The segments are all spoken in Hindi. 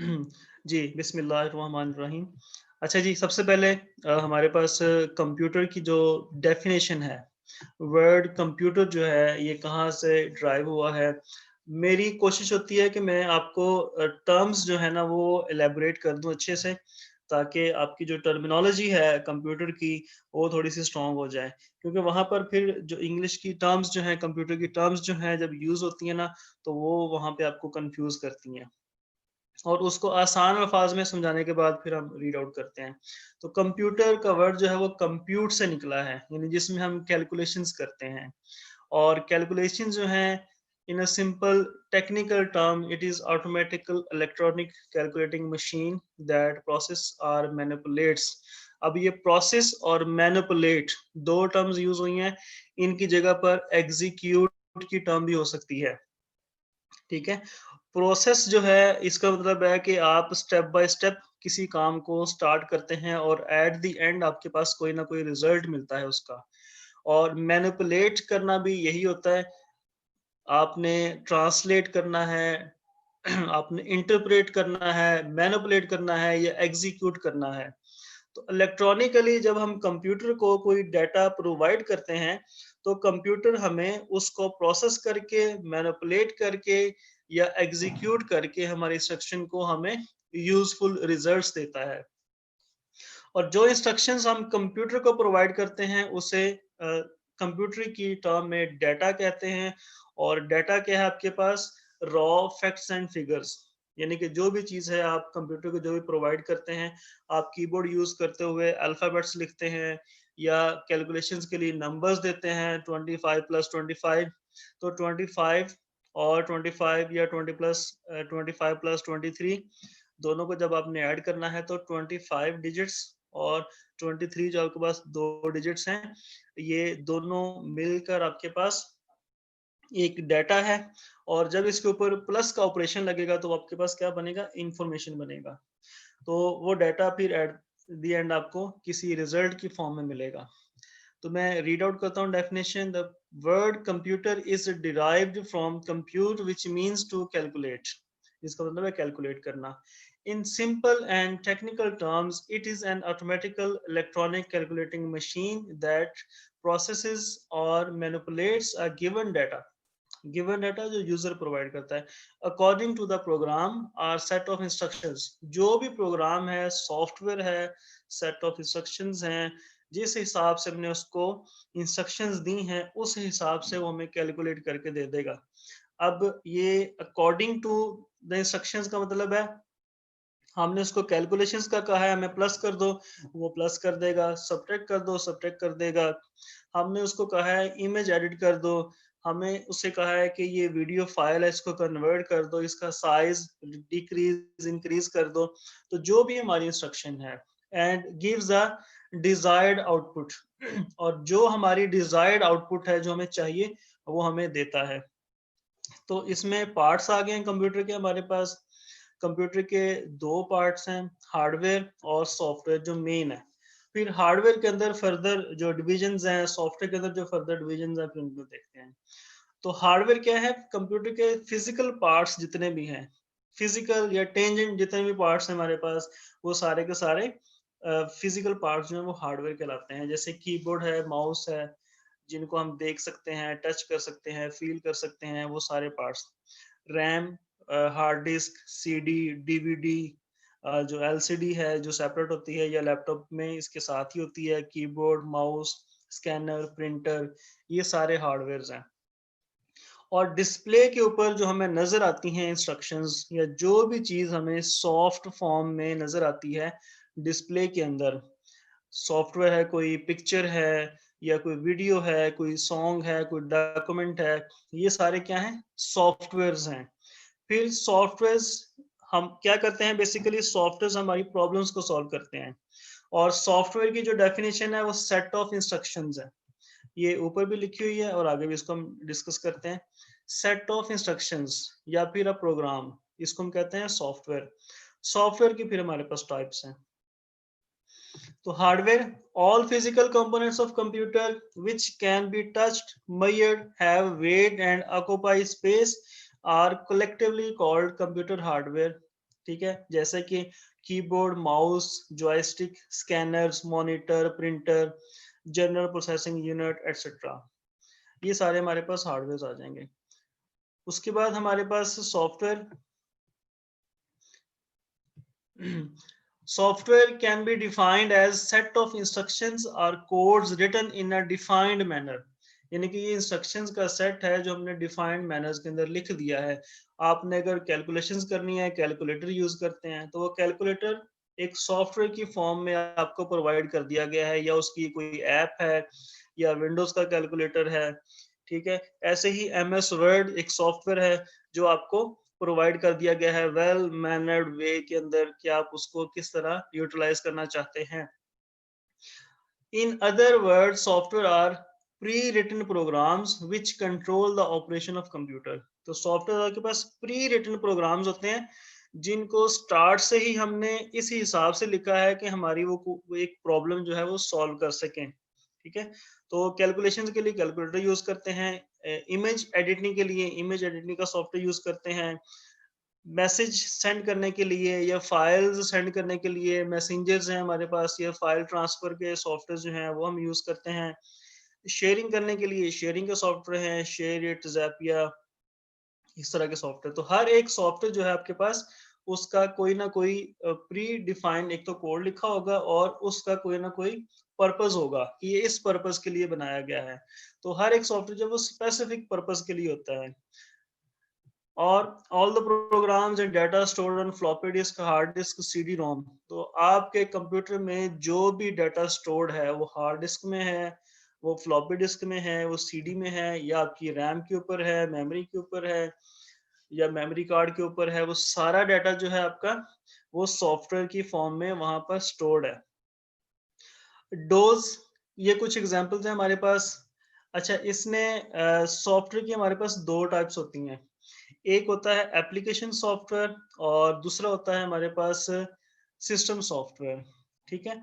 जी, बिस्मिल्लाहिर्रहमानिर्रहीम। अच्छा जी, सबसे पहले हमारे पास कंप्यूटर की जो डेफ़िनेशन है, वर्ड कंप्यूटर जो है, ये कहाँ से ड्राइव हुआ है। मेरी कोशिश होती है कि मैं आपको टर्म्स जो है ना, वो इलैबोरेट कर दूँ अच्छे से, ताकि आपकी जो टर्मिनोलॉजी है कंप्यूटर की, वो थोड़ी-सी स्ट्रॉन्ग हो जाए। क्योंकि वहाँ पर फिर जो इंग्लिश की टर्म्स जो हैं, कंप्यूटर की टर्म्स जो हैं, जब यूज़ होती हैं ना, तो वो वहाँ पे आपको कन्फ्यूज़ करती हैं। और उसको आसान अल्फाज में समझाने के बाद फिर हम रीड आउट करते हैं। तो कंप्यूटर का वर्ड जो है वो कंप्यूट से निकला है, यानी जिसमें हम कैलकुलेशंस करते हैं। और कैलकुलेशन जो हैं, in a simple technical term, it is automatical electronic calculating machine that process और मैनिपुलेट्स। अब ये प्रोसेस और मैनिपुलेट 2 टर्म्स यूज़ हुई हैं, इनकी जगह पर एग्ज़ीक्यूट की टर्म भी हो सकती है। ठीक है? प्रोसेस जो है इसका मतलब है कि आप स्टेप बाय स्टेप किसी काम को स्टार्ट करते हैं और एट द एंड आपके पास कोई ना कोई रिजल्ट मिलता है उसका। और मैनिपुलेट करना भी यही होता है, आपने ट्रांसलेट करना है, आपने इंटरप्रेट करना है, मैनिपुलेट करना है या एग्जीक्यूट करना है। तो इलेक्ट्रॉनिकली जब हम कंप्यूटर को कोई डाटा प्रोवाइड करते हैं, तो कंप्यूटर हमें उसको प्रोसेस करके, मैनिपुलेट करके या एग्जीक्यूट करके हमारे इंस्ट्रक्शन को हमें यूज़फुल रिजल्ट्स देता है। और जो इंस्ट्रक्शंस हम कंप्यूटर को प्रोवाइड करते हैं, उसे कंप्यूटर की टर्म में डाटा कहते हैं। और डाटा क्या है आपके पास? Raw facts and figures. यानी कि जो भी चीज़ है आप कंप्यूटर को जो भी प्रोवाइड करते हैं, आप कीबोर्ड यूज़ करते हुए अल्फ़ाबेट्स लिखते हैं या कैलकुलेशंस के लिए नंबर्स देते हैं 25 प्लस 25। तो 25 और 25 या 25 प्लस 23, दोनों को जब आपने ऐड करना है तो 25 डिजिट्स और 23 जो आपके पास 2 डिजिट्स हैं, ये दोनों मिलकर आपके पास एक डाटा है। और जब इसके ऊपर प्लस का ऑपरेशन लगेगा तो आपके पास क्या बनेगा? इंफॉर्मेशन बनेगा। तो वो डाटा फिर एट द एंड आपको किसी रिजल्ट की फॉर्म में मिलेगा। तो मैं रीड आउट करता हूँ definition. The word computer is derived from compute which means to calculate. इसका मतलब है कैलकुलेट करना। In simple and technical terms, it is an automatical electronic calculating machine that processes और मैनिपुलेट्स अ गिवन डाटा जो यूजर प्रोवाइड करता है according to the program or set of instructions. जो भी प्रोग्राम है, सॉफ्टवेयर है, सेट ऑफ इंस्ट्रक्शंस हैं, जिस हिसाब से हमने उसको इंस्ट्रक्शंस दी हैं, उस हिसाब से वो हमें कैलकुलेट करके दे देगा। अब ये अकॉर्डिंग टू द इंस्ट्रक्शंस का मतलब है, हमने उसको कैलकुलेशंस का कहा है हमें प्लस कर दो, वो प्लस कर देगा। सब्ट्रैक्ट कर दो, सब्ट्रैक्ट कर देगा। हमने उसको कहा है इमेज एडिट कर दो, हमें उससे कहा है कि ये वीडियो फाइल है, इसको कन्वर्ट कर दो, इसका साइज डिक्रीज इंक्रीज कर दो। तो जो भी हमारी इंस्ट्रक्शन है, and gives a desired output. और जो हमारी डिजायर्ड आउटपुट है, जो हमें चाहिए, वो हमें देता है। तो इसमें पार्ट्स आ गए हैं कंप्यूटर के हमारे पास। कंप्यूटर के 2 पार्ट्स हैं, हार्डवेयर और सॉफ्टवेयर जो मेन है। फिर हार्डवेयर के अंदर फर्दर जो डिविजन्स हैं, सॉफ्टवेयर के अंदर जो फर्दर डिविजन्स हैं, फिर उनको देखते हैं। तो हार्डवेयर क्या है? कंप्यूटर के फिजिकल पार्ट्स जितने भी हैं, फिजिकल या टेंजेंट जितने भी पार्ट्स हैं हमारे पास, वो सारे के सारे फिजिकल पार्ट्स जो हैं वो हार्डवेयर कहलाते हैं। जैसे कीबोर्ड है, माउस है, जिनको हम देख सकते हैं, टच कर सकते हैं, फील कर सकते हैं, वो सारे parts. RAM, hard disk, CD, DVD, जो एलसीडी है जो सेपरेट होती है या लैपटॉप में इसके साथ ही होती है, कीबोर्ड, माउस, स्कैनर, प्रिंटर, ये सारे हार्डवेयर्स हैं। और डिस्प्ले के ऊपर जो हमें नज़र आती हैं इंस्ट्रक्शंस या जो भी चीज़ हमें सॉफ्ट फॉर्म में नज़र आती है डिस्प्ले के अंदर, सॉफ्टवेयर है, कोई पिक्चर है या कोई वीडियो है, कोई सॉन्ग है, कोई डॉक्यूमेंट है, ये सारे क्या हैं? सॉफ्टवेयर्स हैं। फिर सॉफ्टवेयर्स हम क्या करते हैं? बेसिकली सॉफ्टवेयर्स हमारी प्रॉब्लम्स को सॉल्व करते हैं। और सॉफ्टवेयर की जो डेफिनेशन है वो सेट ऑफ इंस्ट्रक्शंस है। ये ऊपर भी लिखी हुई है और आगे भी इसको हम डिस्कस करते हैं। सेट ऑफ इंस्ट्रक्शंस या फिर अ प्रोग्राम, इसको हम कहते हैं सॉफ्टवेयर। सॉफ्टवेयर की फिर हमारे पास टाइप्स हैं। तो hardware, all physical components of computer which can be touched, measured, have weight and occupy space are collectively called computer hardware. ठीक है, जैसे कि keyboard, mouse, joystick, scanners, monitor, printer, general processing unit etcetera, ये सारे हमारे पास हार्डवेयर आ जाएंगे। उसके बाद हमारे पास software Software can be defined as set of instructions or codes written in a defined manner. यानी कि ये इंस्ट्रक्शंस का सेट है जो हमने डिफाइंड मैनर्स के अंदर लिख दिया है। आपने अगर कैलकुलेशंस करनी है, कैलकुलेटर यूज करते हैं, तो वो कैलकुलेटर एक सॉफ्टवेयर की फॉर्म में आपको प्रोवाइड कर दिया गया है, या उसकी कोई ऐप है, या विंडोज का कैलकुलेटर है। ठीक है, ऐसे ही MS वर्ड एक सॉफ्टवेयर है जो आपको प्रोवाइड कर दिया गया है वेल मैनर्ड वे के अंदर कि आप उसको किस तरह यूटिलाइज करना चाहते हैं। In other word software are pre written programs which control the operation of computer. तो सॉफ्टवेयर के पास प्री रिटन प्रोग्राम्स होते हैं जिनको स्टार्ट से ही हमने इस हिसाब से लिखा है कि हमारी वो एक प्रॉब्लम जो है वो सॉल्व कर सकें। ठीक है, तो कैलकुलेशंस के लिए कैलकुलेटर यूज करते हैं, इमेज एडिटिंग के लिए इमेज एडिटिंग का सॉफ्टवेयर यूज करते हैं, मैसेज सेंड करने के लिए या फाइल्स सेंड करने के लिए मैसेंजर्स हैं हमारे पास, या फाइल ट्रांसफर के सॉफ्टवेयर जो हैं वो हम यूज करते हैं। शेयरिंग करने के लिए शेयरिंग के सॉफ्टवेयर हैं, शेयरिट, ज़ैपिया, इस तरह के सॉफ्टवेयर। तो हर एक सॉफ्टवेयर जो है आपके पास उसका कोई ना कोई प्री डिफाइंड एक तो कोड लिखा होगा और उसका कोई ना कोई पर्पस होगा कि ये इस पर्पस के लिए बनाया गया है। तो हर एक सॉफ्टवेयर जो वो स्पेसिफिक पर्पस के लिए होता है। और all the programs and data stored on floppy disk, hard disk, CD ROM. तो आपके कंप्यूटर में जो भी डाटा स्टोर्ड है वो हार्ड डिस्क में है, वो फ्लॉपी डिस्क में है, वो CD में है, या आपकी रैम के ऊपर है, मेमोरी के ऊपर है, या मेमोरी कार्ड के ऊपर है, वो सारा डाटा जो है आपका वो सॉफ्टवेयर की फॉर्म में वहां पर स्टोर्ड है। डोज, ये कुछ एग्जांपल्स हैं हमारे पास। अच्छा, इसमें सॉफ्टवेयर की हमारे पास दो टाइप्स होती हैं। एक होता है एप्लीकेशन सॉफ्टवेयर और दूसरा होता है हमारे पास सिस्टम सॉफ्टवेयर। ठीक है।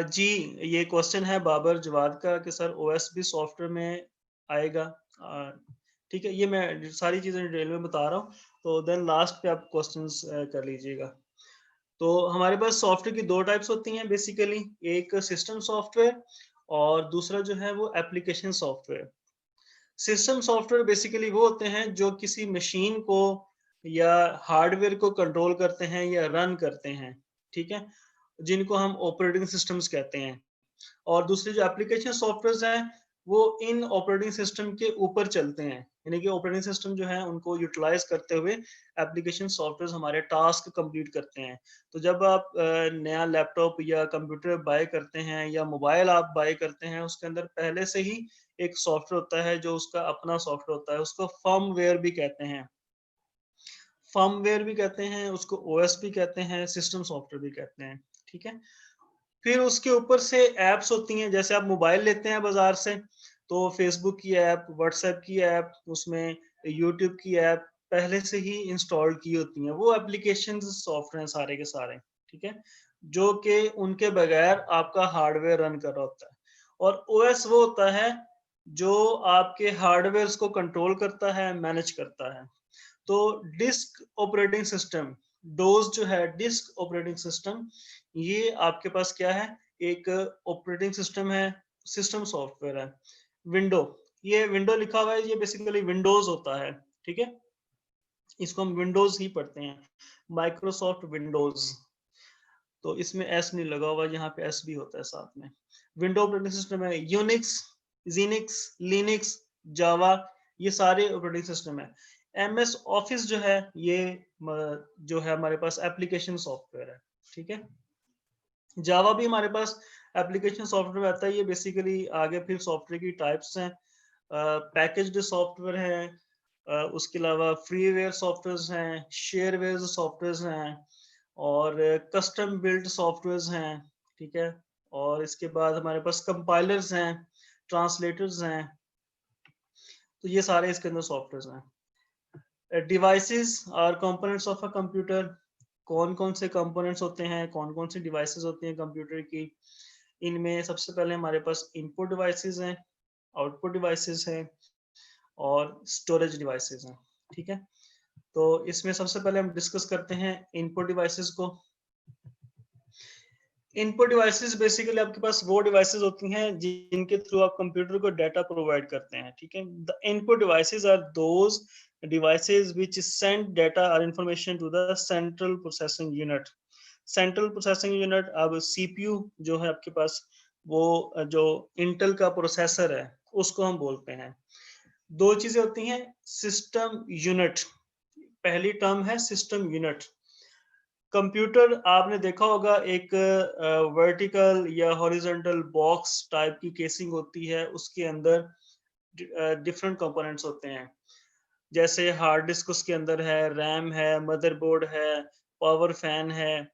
जी, ये क्वेश्चन है बाबर जवाद का कि सर ओएस भी सॉफ्टवेयर में आएगा। ठीक है, ये मैं सारी चीज़ें डिटेल में बता रहा हूँ, तो देन लास्ट पे आप क्वेश्चंस कर लीजिएगा। तो हमारे पास सॉफ्टवेयर की दो टाइप्स होती हैं बेसिकली, एक सिस्टम सॉफ्टवेयर और दूसरा जो है वो application software. System software basically वो होते हैं जो किसी मशीन को या हार्डवेयर को कंट्रोल करते हैं या रन करते हैं। ठीक है, जिनको हम ऑपरेटिंग सिस्टम्स कहते हैं। और दूसरे जो एप्लीकेशन सॉफ्टवेयर्स हैं वो इन ऑपरेटिंग सिस्टम के ऊपर चलते हैं, यानी कि ऑपरेटिंग सिस्टम जो है उनको यूटिलाइज करते हुए एप्लीकेशन सॉफ्टवेयर हमारे टास्क कंप्लीट करते हैं। तो जब आप नया लैपटॉप या कंप्यूटर बाय करते हैं या मोबाइल आप बाय करते हैं, उसके अंदर पहले से ही एक सॉफ्टवेयर होता है जो उसका अपना सॉफ्टवेयर होता है, उसको फर्मवेयर भी कहते हैं। फर्मवेयर भी कहते हैं उसको, ओएस भी कहते हैं, सिस्टम सॉफ्टवेयर भी कहते हैं। ठीक है, फिर उसके ऊपर से एप्स होती हैं। जैसे आप मोबाइल लेते हैं बाजार से, तो फेसबुक की ऐप, व्हाट्सएप की ऐप, उसमें यूट्यूब की ऐप पहले से ही इंस्टॉल की होती हैं। वो एप्लीकेशन सॉफ्टवेयर हैं सारे के सारे। ठीक है, जो कि उनके बगैर आपका हार्डवेयर रन कर रहा होता है। और ओएस वो होता है जो आपके हार्डवेयर को कंट्रोल करता है, मैनेज करता है। तो डिस्क ऑपरेटिंग सिस्टम, डोज जो है डिस्क ऑपरेटिंग सिस्टम, ये आपके पास क्या है, एक ऑपरेटिंग सिस्टम है, सिस्टम सॉफ्टवेयर है। विंडो, ये विंडो लिखा हुआ है, ये बेसिकली विंडोज होता है। ठीक है, इसको हम विंडोज ही पढ़ते हैं, माइक्रोसॉफ्ट विंडोज। तो इसमें एस नहीं लगा हुआ, यहाँ पे एस भी होता है साथ में। विंडो ऑपरेटिंग सिस्टम है, यूनिक्स, जीनिक्स, लिनक्स, जावा, ये सारे ऑपरेटिंग सिस्टम है। MS ऑफिस जो है ये जो है हमारे पास एप्लीकेशन सॉफ्टवेयर है। ठीक है, जावा भी हमारे पास एप्लीकेशन सॉफ्टवेयर में आता है। ये बेसिकली आगे फिर सॉफ्टवेयर की टाइप्स हैं, पैकेज्ड सॉफ्टवेयर है, उसके अलावा फ्रीवेयर सॉफ्टवेयर हैं, शेयरवेयर सॉफ्टवेयर हैं, और कस्टम बिल्ड सॉफ्टवेयर हैं। ठीक है, और इसके बाद हमारे पास कंपाइलर्स हैं, ट्रांसलेटर्स हैं। तो ये सारे इसके अंदर सॉफ्टवेयर हैं। डिवाइसेस और कंपोनेंट्स ऑफ अ कंप्यूटर, कौन कौन से कंपोनेंट्स होते हैं, कौन कौन सी डिवाइसेस होती हैं कंप्यूटर की। इनमें सबसे पहले हमारे पास इनपुट डिवाइसेस हैं, आउटपुट डिवाइसेस हैं, और स्टोरेज डिवाइसेस हैं। ठीक है। तो इसमें सबसे पहले हम डिस्कस करते हैं इनपुट डिवाइसेस को। इनपुट डिवाइसेस बेसिकली आपके पास वो डिवाइसेस होती हैं जिनके थ्रू आप कंप्यूटर को डाटा प्रोवाइड करते हैं, ठीक है। The input devices are those devices which send data or information to the central processing unit. Central processing unit, अब सीपीयू जो है आपके पास, वो जो इंटेल का प्रोसेसर है उसको हम बोलते हैं। दो चीजें होती हैं, सिस्टम यूनिट, पहली टर्म है सिस्टम यूनिट। कंप्यूटर आपने देखा होगा एक वर्टिकल या हॉरिजॉन्टल बॉक्स टाइप की केसिंग होती है, उसके अंदर डिफरेंट कंपोनेंट्स होते हैं, जैसे हार्ड डिस्क उसके अंदर है, रैम है, मदरबोर्ड है, पावर फैन है,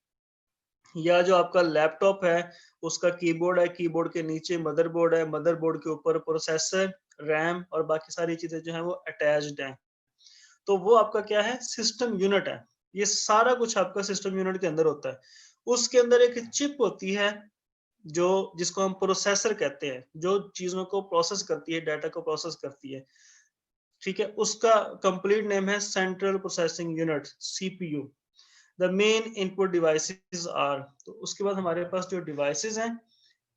या जो आपका लैपटॉप है उसका कीबोर्ड है, कीबोर्ड के नीचे मदरबोर्ड है, मदरबोर्ड के ऊपर प्रोसेसर, रैम और बाकी सारी चीजें जो है वो अटैच्ड हैं। तो वो आपका क्या है, सिस्टम यूनिट है। ये सारा कुछ आपका सिस्टम यूनिट के अंदर होता है। उसके अंदर एक चिप होती है जो जिसको हम प्रोसेसर कहते हैं, जो चीजों को प्रोसेस करती है, डाटा को प्रोसेस करती है, ठीक है। उसका कंप्लीट नेम है central processing unit, CPU. The main input devices are, तो उसके बाद हमारे पास जो डिवाइसेस हैं,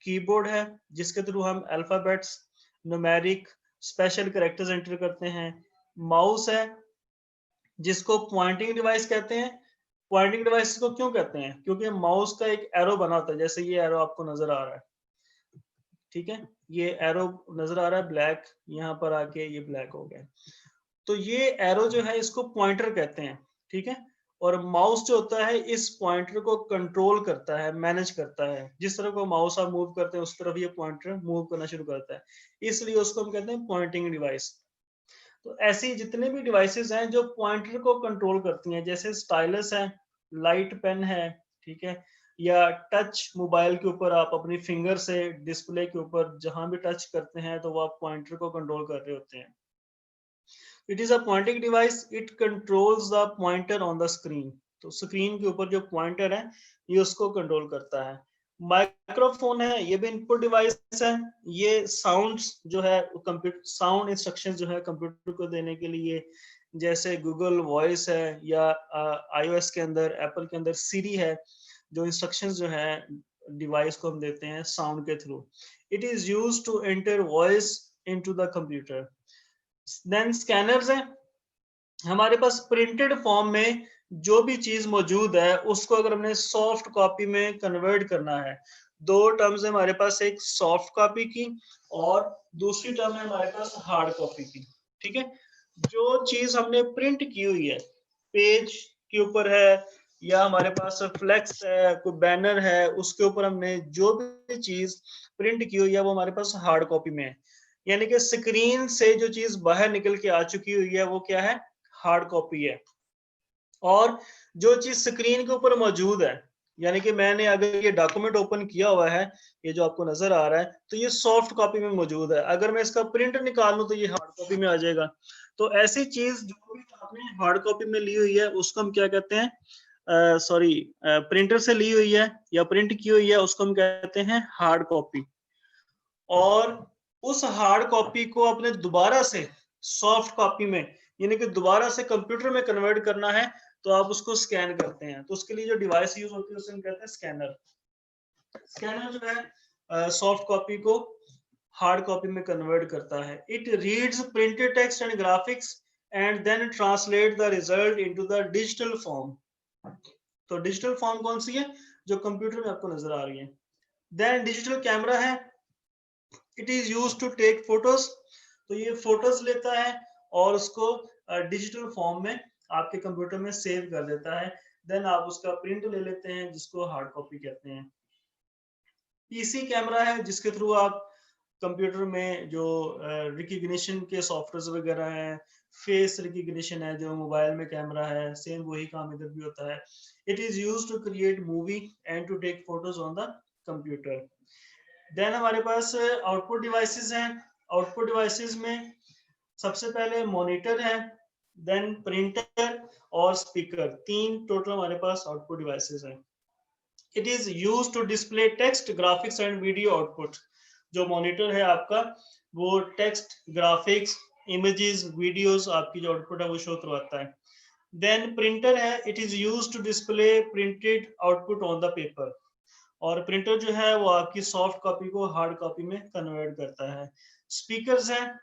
कीबोर्ड है जिसके थ्रू हम alphabets, numeric, special characters enter करते हैं। माउस है जिसको पॉइंटिंग डिवाइस कहते हैं। पॉइंटिंग डिवाइस को क्यों कहते हैं, क्योंकि माउस का एक एरो बना होता है, जैसे ये एरो आपको नजर आ रहा है, ठीक है। ये एरो नजर आ रहा है ब्लैक, यहाँ पर आके ये ब्लैक हो गया। तो ये एरो जो है इसको पॉइंटर कहते हैं, ठीक है। और माउस जो होता है इस पॉइंटर को कंट्रोल करता है, मैनेज करता है। जिस तरह को माउस आप मूव करते हैं उस तरफ ये पॉइंटर मूव करना शुरू करता है, इसलिए उसको हम कहते हैं पॉइंटिंग डिवाइस। तो ऐसी जितने भी डिवाइसेस हैं जो पॉइंटर को कंट्रोल करती हैं, जैसे स्टाइलस है, लाइट पेन है, ठीक है, या टच मोबाइल के ऊपर आप अपनी फिंगर से डिस्प्ले के ऊपर जहां भी टच करते हैं तो वो आप पॉइंटर को कंट्रोल कर रहे होते हैं। It is a pointing device, it controls the pointer on the screen. तो स्क्रीन के ऊपर जो पॉइंटर है ये उसको कंट्रोल करता है। माइक्रोफोन है, ये भी इनपुट डिवाइस है। ये साउंड्स जो है कंप्यूटर, साउंड इंस्ट्रक्शन जो है कंप्यूटर को देने के लिए, जैसे गूगल वॉइस है, या आईओएस के अंदर, एप्पल के अंदर सीरी है, जो इंस्ट्रक्शंस जो है डिवाइस को हम देते हैं साउंड के थ्रू। It is used to enter voice into the computer. Then scanners है, हमारे पास प्रिंटेड फॉर्म में जो भी चीज मौजूद है उसको अगर हमने सॉफ्ट कॉपी में कन्वर्ट करना है, दो टर्म्स है हमारे पास, एक सॉफ्ट कॉपी की और दूसरी टर्म है हमारे पास हार्ड कॉपी की, ठीक है। जो चीज हमने प्रिंट की हुई है, पेज के ऊपर है या हमारे पास फ्लेक्स है, कोई बैनर है, उसके ऊपर हमने जो भी चीज प्रिंट की हुई है वो हमारे पास हार्ड कॉपी में है। यानी कि स्क्रीन से जो चीज बाहर निकल के आ चुकी हुई है वो क्या है, हार्ड कॉपी है। और जो चीज स्क्रीन के ऊपर मौजूद है, यानी कि मैंने अगर ये डॉक्यूमेंट ओपन किया हुआ है, ये जो आपको नजर आ रहा है, तो ये सॉफ्ट कॉपी में मौजूद है। अगर मैं इसका प्रिंट निकाल लूं तो ये हार्ड कॉपी में आ जाएगा। तो ऐसी चीज जो भी आपने हार्ड कॉपी में ली हुई है उसको हम क्या कहते हैं, सॉरी, प्रिंटर से ली हुई है या प्रिंट की हुई है उसको हम कहते हैं हार्ड कॉपी। और उस हार्ड कॉपी को अपने दोबारा से सॉफ्ट कॉपी में, यानी कि दोबारा से कंप्यूटर में कन्वर्ट करना है, तो आप उसको स्कैन करते हैं। तो उसके लिए जो डिवाइस यूज होती है उसे हम कहते हैं स्कैनर। स्कैनर जो है सॉफ्ट कॉपी को हार्ड कॉपी में कन्वर्ट करता है। It reads printed text and graphics and then translate the result into the digital form. तो डिजिटल फॉर्म कौन सी है, जो कंप्यूटर में आपको नजर आ रही है। देन डिजिटल कैमरा है, it is use to take photos. तो ये फोटोज लेता है और उसको डिजिटल फॉर्म में आपके कंप्यूटर में सेव कर देता है। देन आप उसका प्रिंट ले लेते हैं जिसको हार्ड कॉपी कहते हैं। पीसी कैमरा है जिसके थ्रू आप कंप्यूटर में जो रिकग्निशन के सॉफ्टवेयर वगैरह हैं, फेस रिकग्निशन है जो मोबाइल में कैमरा है, सेम वही काम इधर भी होता है। It is use to create movie and to take photos on the computer. Then हमारे पास आउटपुट डिवाइसेस हैं। आउटपुट डिवाइसेस में सबसे पहले मॉनिटर है, देन प्रिंटर और स्पीकर, तीन टोटल हमारे पास आउटपुट डिवाइसेस हैं। It is use to display text, graphics and video output. जो मॉनिटर है आपका वो टेक्स्ट, ग्राफिक्स इमेजेस, वीडियोस, आपकी जो आउटपुट है वो शो करवाता है। देन प्रिंटर है, it is used to display printed output on the paper. और प्रिंटर जो है वो आपकी सॉफ्ट कॉपी को हार्ड कॉपी में कन्वर्ट करता है। स्पीकर्स हैं,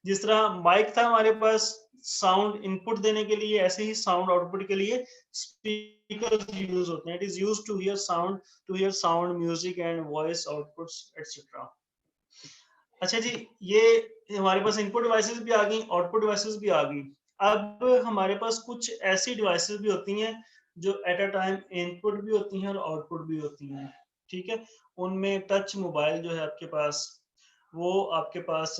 जिस तरह माइक था हमारे पास साउंड इनपुट देने के लिए, ऐसे ही साउंड आउटपुट के लिए स्पीकर्स यूज होते हैं। It is used to hear sound, music and voice outputs etcetera. अच्छा जी, ये हमारे पास इनपुट डिवाइसेस भी आ गई, आउटपुट डिवाइसेस भी आ गई। अब हमारे पास कुछ ऐसी डिवाइसेस भी होती हैं जो एट अ टाइम इनपुट भी होती हैं और आउटपुट भी होती हैं। ठीक है, उनमें टच मोबाइल जो है आपके पास, वो आपके पास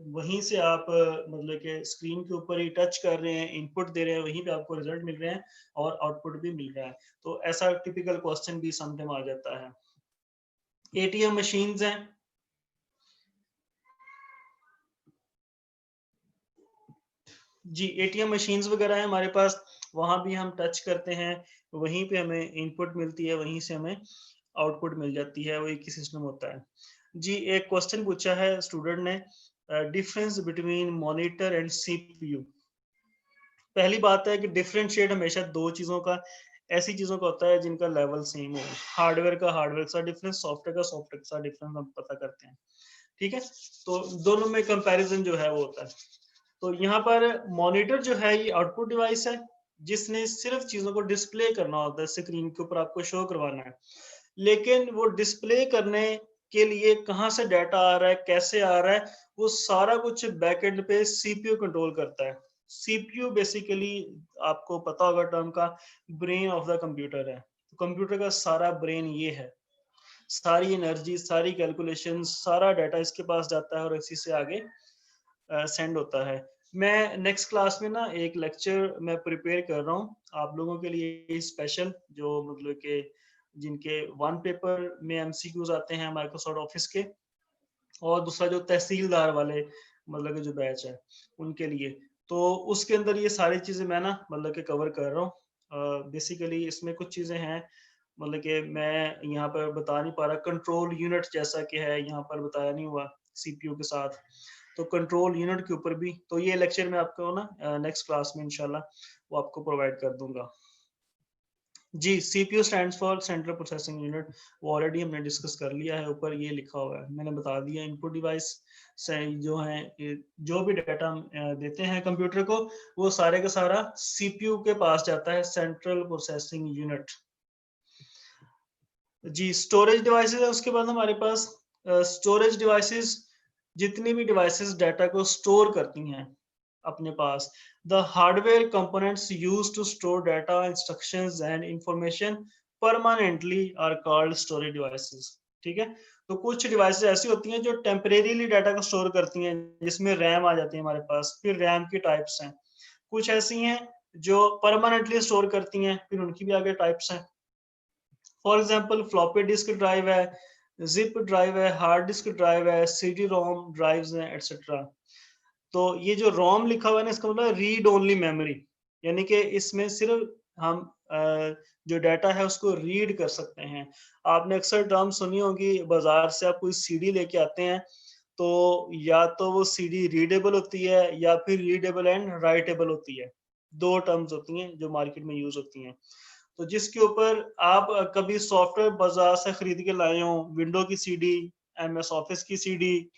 वहीं से आप मतलब कि स्क्रीन के ऊपर ही टच कर रहे हैं, इनपुट दे रहे हैं, वहीं पे आपको रिजल्ट मिल रहे हैं और आउटपुट भी मिल रहा है। तो ऐसा टिपिकल क्वेश्चन भी समटाइम आ जाता है। एटीएम मशीन्स हैं, जी, एटीएम मशीन्स वगैरह है हमारे पास, वहाँ भी हम टच करते हैं, वहीं पे हमें इनपुट मिलती है, वहीं से हमें आउटपुट मिल जाती है, वो एक ही सिस्टम होता है। जी, एक क्वेश्चन पूछा है स्टूडेंट ने, difference between monitor and CPU. पहली बात है कि डिफरेंशिएट हमेशा दो चीज़ों का, ऐसी चीज़ों का होता है जिनका लेवल सेम हो। हार्डवेयर का हार्डवेयर के साथ डिफरेंस, सॉफ्टवेयर का सॉफ्टवेयर के साथ डिफरेंस हम पता करते हैं। ठीक है? तो दोनों में कंपैरिजन जो है वो होता है। तो यहाँ पर मॉनिटर जो है ये आउटपुट डिवाइस है, जिसने सिर्फ चीजों को डिस्प्ले करना होता है, स्क्रीन के ऊपर आपको शो करवाना है। लेकिन वो डिस्प्ले करने के लिए कहाँ से डाटा आ रहा है, कैसे आ रहा है, वो सारा कुछ बैकएंड पे सीपीयू कंट्रोल करता है। सीपीयू बेसिकली आपको पता होगा टर्म का, ब्रेन ऑफ द कंप्यूटर है। तो कंप्यूटर का सारा ब्रेन ये है, सारी एनर्जी, सारी कैलकुलेशन, सारा डाटा इसके पास जाता है और इसी से आगे सेंड होता है। मैं नेक्स्ट क्लास में ना एक लेक्चर मैं प्रिपेयर कर रहा हूँ आप लोगों के लिए स्पेशल, जो मतलब के जिनके वन पेपर में एमसीक्यूज आते हैं माइक्रोसॉफ्ट ऑफिस के, और दूसरा जो तहसीलदार वाले मतलब के जो बैच है उनके लिए। तो उसके अंदर ये सारी चीजें मैं ना मतलब के कवर कर रहा हूँ। बेसिकली इसमें कुछ चीजें हैं मतलब कि मैं यहाँ पर बता नहीं पा रहा, कंट्रोल यूनिट जैसा कि है यहाँ पर बताया नहीं हुआ सीपीयू के साथ, तो कंट्रोल यूनिट के ऊपर भी, तो ये लेक्चर मैं आपको ना नेक्स्ट क्लास में इंशाल्लाह वो आपको प्रोवाइड कर दूंगा। जी, CPU stands for central processing unit, वो ऑलरेडी हमने डिस्कस कर लिया है, ऊपर ये लिखा हुआ है, मैंने बता दिया। इनपुट डिवाइस से जो है जो भी डाटा हम देते हैं कंप्यूटर को, वो सारे का सारा सीपीयू के पास जाता है, सेंट्रल प्रोसेसिंग यूनिट। जी, स्टोरेज डिवाइसेस है उसके बाद हमारे पास। स्टोरेज डिवाइसेस जितनी भी डिवाइसेस डाटा को स्टोर करती हैं अपने पास, the hardware components used to store data, instructions and information permanently are called storage devices. ठीक है, तो कुछ डिवाइसेस ऐसी होती हैं जो टेम्परेरीली डाटा को स्टोर करती हैं, जिसमें रैम आ जाती है हमारे पास, फिर रैम की टाइप्स हैं। कुछ ऐसी हैं जो परमानेंटली स्टोर करती हैं, फिर उनकी भी आगे टाइप्स हैं। For example floppy disk drive है, जिप ड्राइव है, हार्ड डिस्क ड्राइव है, सीडी रोम ड्राइव्स हैं एटसेट्रा। तो ये जो रोम लिखा हुआ है ना, इसका मतलब रीड ओनली मेमोरी, यानी कि इसमें सिर्फ हम जो डाटा है उसको रीड कर सकते हैं। आपने अक्सर टर्म सुनी होगी, बाजार से आप कोई सीडी लेके आते हैं, तो या तो वो सीडी रीडेबल होती है या फिर रीडेबल एंड राइटेबल होती है। दो टर्म्स होती हैं जो मार्केट में यूज होती हैं। तो जिसके ऊपर आप कभी सॉफ्टवेयर बाजार से खरीद के लाए हो, विंडो की सीडी, एमएस ऑफिस की सीडी,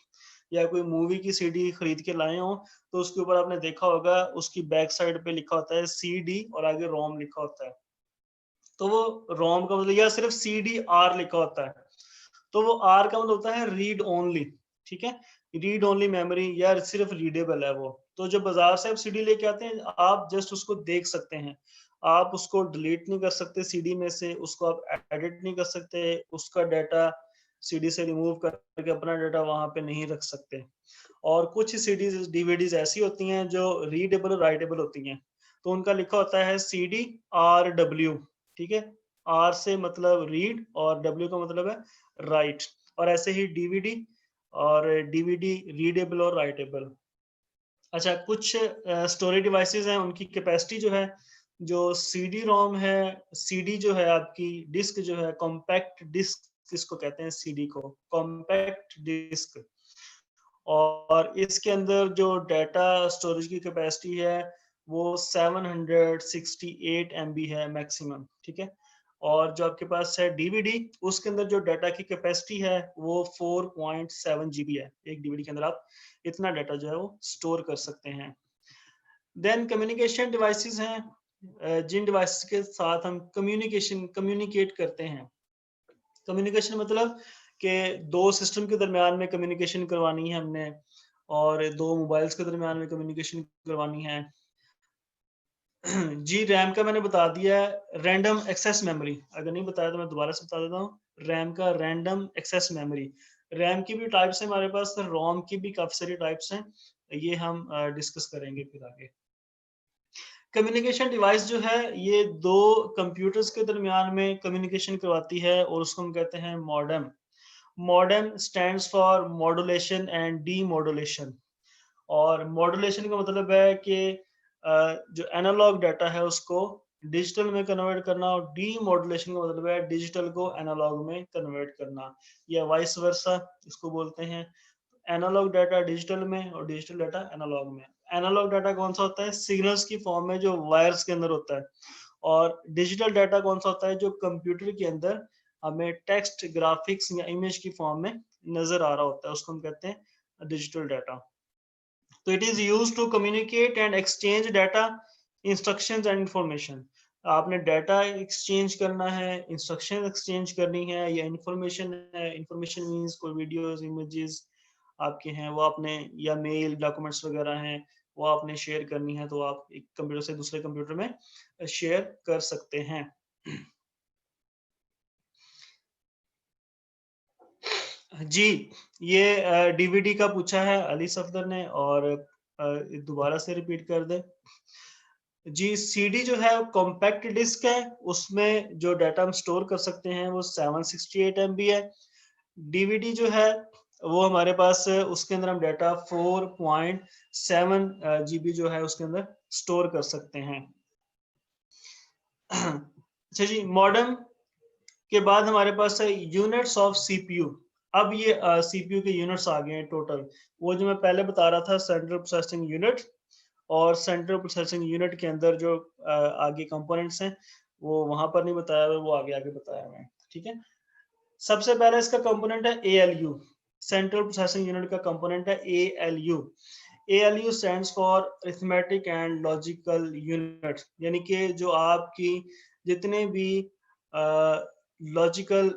या कोई मूवी की सीडी खरीद के लाए हो, तो उसके ऊपर आपने देखा होगा उसकी बैक साइड पे लिखा होता है सीडी और आगे रोम लिखा होता है। तो वो रोम का मतलब, या सिर्फ सीडी आर लिखा होता है, तो वो आर का मतलब होता है रीड ओनली। ठीक है, रीड ओनली मेमोरी, या सिर्फ रीडेबल है वो। तो जब बाजार से आप सीडी लेके आते हैं, आप जस्ट उसको देख सकते हैं, आप उसको डिलीट नहीं कर सकते सीडी में से, उसको आप एडिट नहीं कर सकते, उसका डाटा सीडी से रिमूव करके अपना डाटा वहां पे नहीं रख सकते। और कुछ सीडीज डीवीडीज ऐसी होती हैं जो रीडेबल और राइटेबल होती हैं, तो उनका लिखा होता है सीडी आर डब्ल्यू। ठीक है, आर से मतलब रीड और डब्ल्यू का मतलब है राइट। और ऐसे ही डीवीडी, और डीवीडी रीडेबल और राइटेबल। अच्छा, कुछ स्टोरेज डिवाइसेस हैं, उनकी कैपेसिटी जो है, जो सीडी रोम है, सीडी जो है आपकी डिस्क जो है, कॉम्पैक्ट डिस्क इसको कहते हैं, सीडी को कॉम्पैक्ट डिस्क। और इसके अंदर जो डाटा स्टोरेज की कैपेसिटी है वो 768 MB है मैक्सिमम, ठीक है। और जो आपके पास है डीवीडी, उसके अंदर जो डाटा की कैपेसिटी है वो 4.7 GB है। एक डीवीडी के अंदर आप इतना डाटा जो है वो स्टोर कर सकते हैं। देन कम्युनिकेशन डिवाइसेस हैं, जिन डिवाइसेस के साथ हम कम्युनिकेट करते हैं। कम्युनिकेशन मतलब कि दो सिस्टम के दरमियान में कम्युनिकेशन करवानी है हमने, और दो मोबाइल्स के दरमियान में कम्युनिकेशन करवानी है। जी, रैम का मैंने बता दिया है, रैंडम एक्सेस मेमोरी। अगर नहीं बताया तो मैं दोबारा से बता देता हूँ। रैम का रैंडम एक्सेस मेमोरी। रैम की भी टाइप्स हैं हमारे पास, रोम की भी काफ़ी सारी टाइप्स हैं। ये हम डिस्कस करेंगे फिर आगे। कम्युनिकेशन डिवाइस जो है ये दो कंप्यूटर्स के दरमियान में कम्युनिकेशन करवाती है, और उसको हम कहते हैं modem. Modem stands for modulation and demodulation. और मॉड्यूलेशन का मतलब है कि जो एनालॉग डाटा है उसको डिजिटल में कन्वर्ट करना, और डीमॉड्यूलेशन का मतलब है डिजिटल को एनालॉग में कन्वर्ट करना, या वाइस वर्सा इसको बोलते हैं। एनालॉग डाटा डिजिटल में और डिजिटल डाटा एनालॉग में। एनालॉग डाटा कौन सा होता है? सिग्नल्स की फॉर्म में जो वायर्स के अंदर होता है। और डिजिटल डाटा कौन सा होता है? जो कंप्यूटर के अंदर हमें टेक्स्ट, ग्राफिक्स या इमेज की फॉर्म में नजर आ रहा होता है, उसको हम कहते हैं डिजिटल डाटा। तो it is used to communicate and exchange data, instructions and information. आपने डाटा एक्सचेंज करना है, इंस्ट्रक्शन एक्सचेंज करनी है, या इंफॉर्मेशन है। इंफॉर्मेशन मींस कोई वीडियोस, इमेजेस आपके हैं वो आपने, या मेल, डॉक्यूमेंट्स वगैरह हैं वो आपने शेयर करनी है, तो आप एक कंप्यूटर से दूसरे कंप्यूटर में शेयर कर सकते हैं। जी, ये डीवीडी का पूछा है अली सफदर ने, और दोबारा से रिपीट कर दे। जी, सीडी जो है कॉम्पैक्ट डिस्क है, उसमें जो डाटा हम स्टोर कर सकते हैं वो 768 MB है। डीवीडी जो है वो हमारे पास उसके अंदर हम डाटा 4.7 GB जो है उसके अंदर स्टोर कर सकते हैं। अच्छा जी, मॉडेम के बाद हमारे पास है यूनिट्स ऑफ सीपीयू। अब ये सीपीयू के यूनिट्स आ गए हैं टोटल। वो जो मैं पहले बता रहा था सेंट्रल प्रोसेसिंग यूनिट, और सेंट्रल प्रोसेसिंग यूनिट के अंदर जो आगे कंपोनेंट्स हैं वो वहां पर नहीं बताया हुआ, वो आगे आगे बताया हुआ है, ठीक है। सबसे पहले इसका कंपोनेंट है एएलयू। सेंट्रल प्रोसेसिंग यूनिट का कंपोनेंट है ALU. ALU stands for arithmetic and logical unit, यानी कि जो आपकी जितने भी लॉजिकल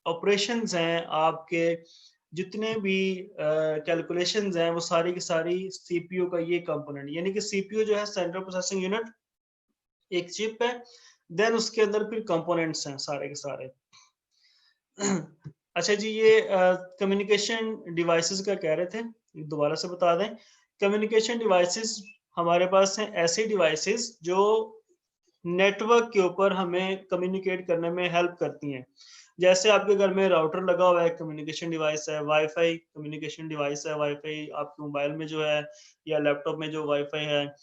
ऑपरेशंस हैं, आपके जितने भी कैलकुलेशंस हैं, वो सारी की सारी सीपीयू का ये कंपोनेंट। यानी कि सीपीयू जो है सेंट्रल प्रोसेसिंग यूनिट, एक चिप है, देन उसके अंदर फिर कंपोनेंट्स हैं सारे के सारे। अच्छा जी, ये कम्युनिकेशन डिवाइसेस का कह रहे थे, दोबारा से बता दें। कम्युनिकेशन डिवाइसेस हमारे पास हैं ऐसे डिवाइसेस जो नेटवर्क के ऊपर हमें कम्युनिकेट करने में हेल्प करती हैं। जैसे आपके घर में राउटर लगा हुआ है, कम्युनिकेशन डिवाइस है। वाईफाई कम्युनिकेशन डिवाइस है। वाईफाई आपके मोबाइल में जो है या लैपटॉप में जो वाईफाई है,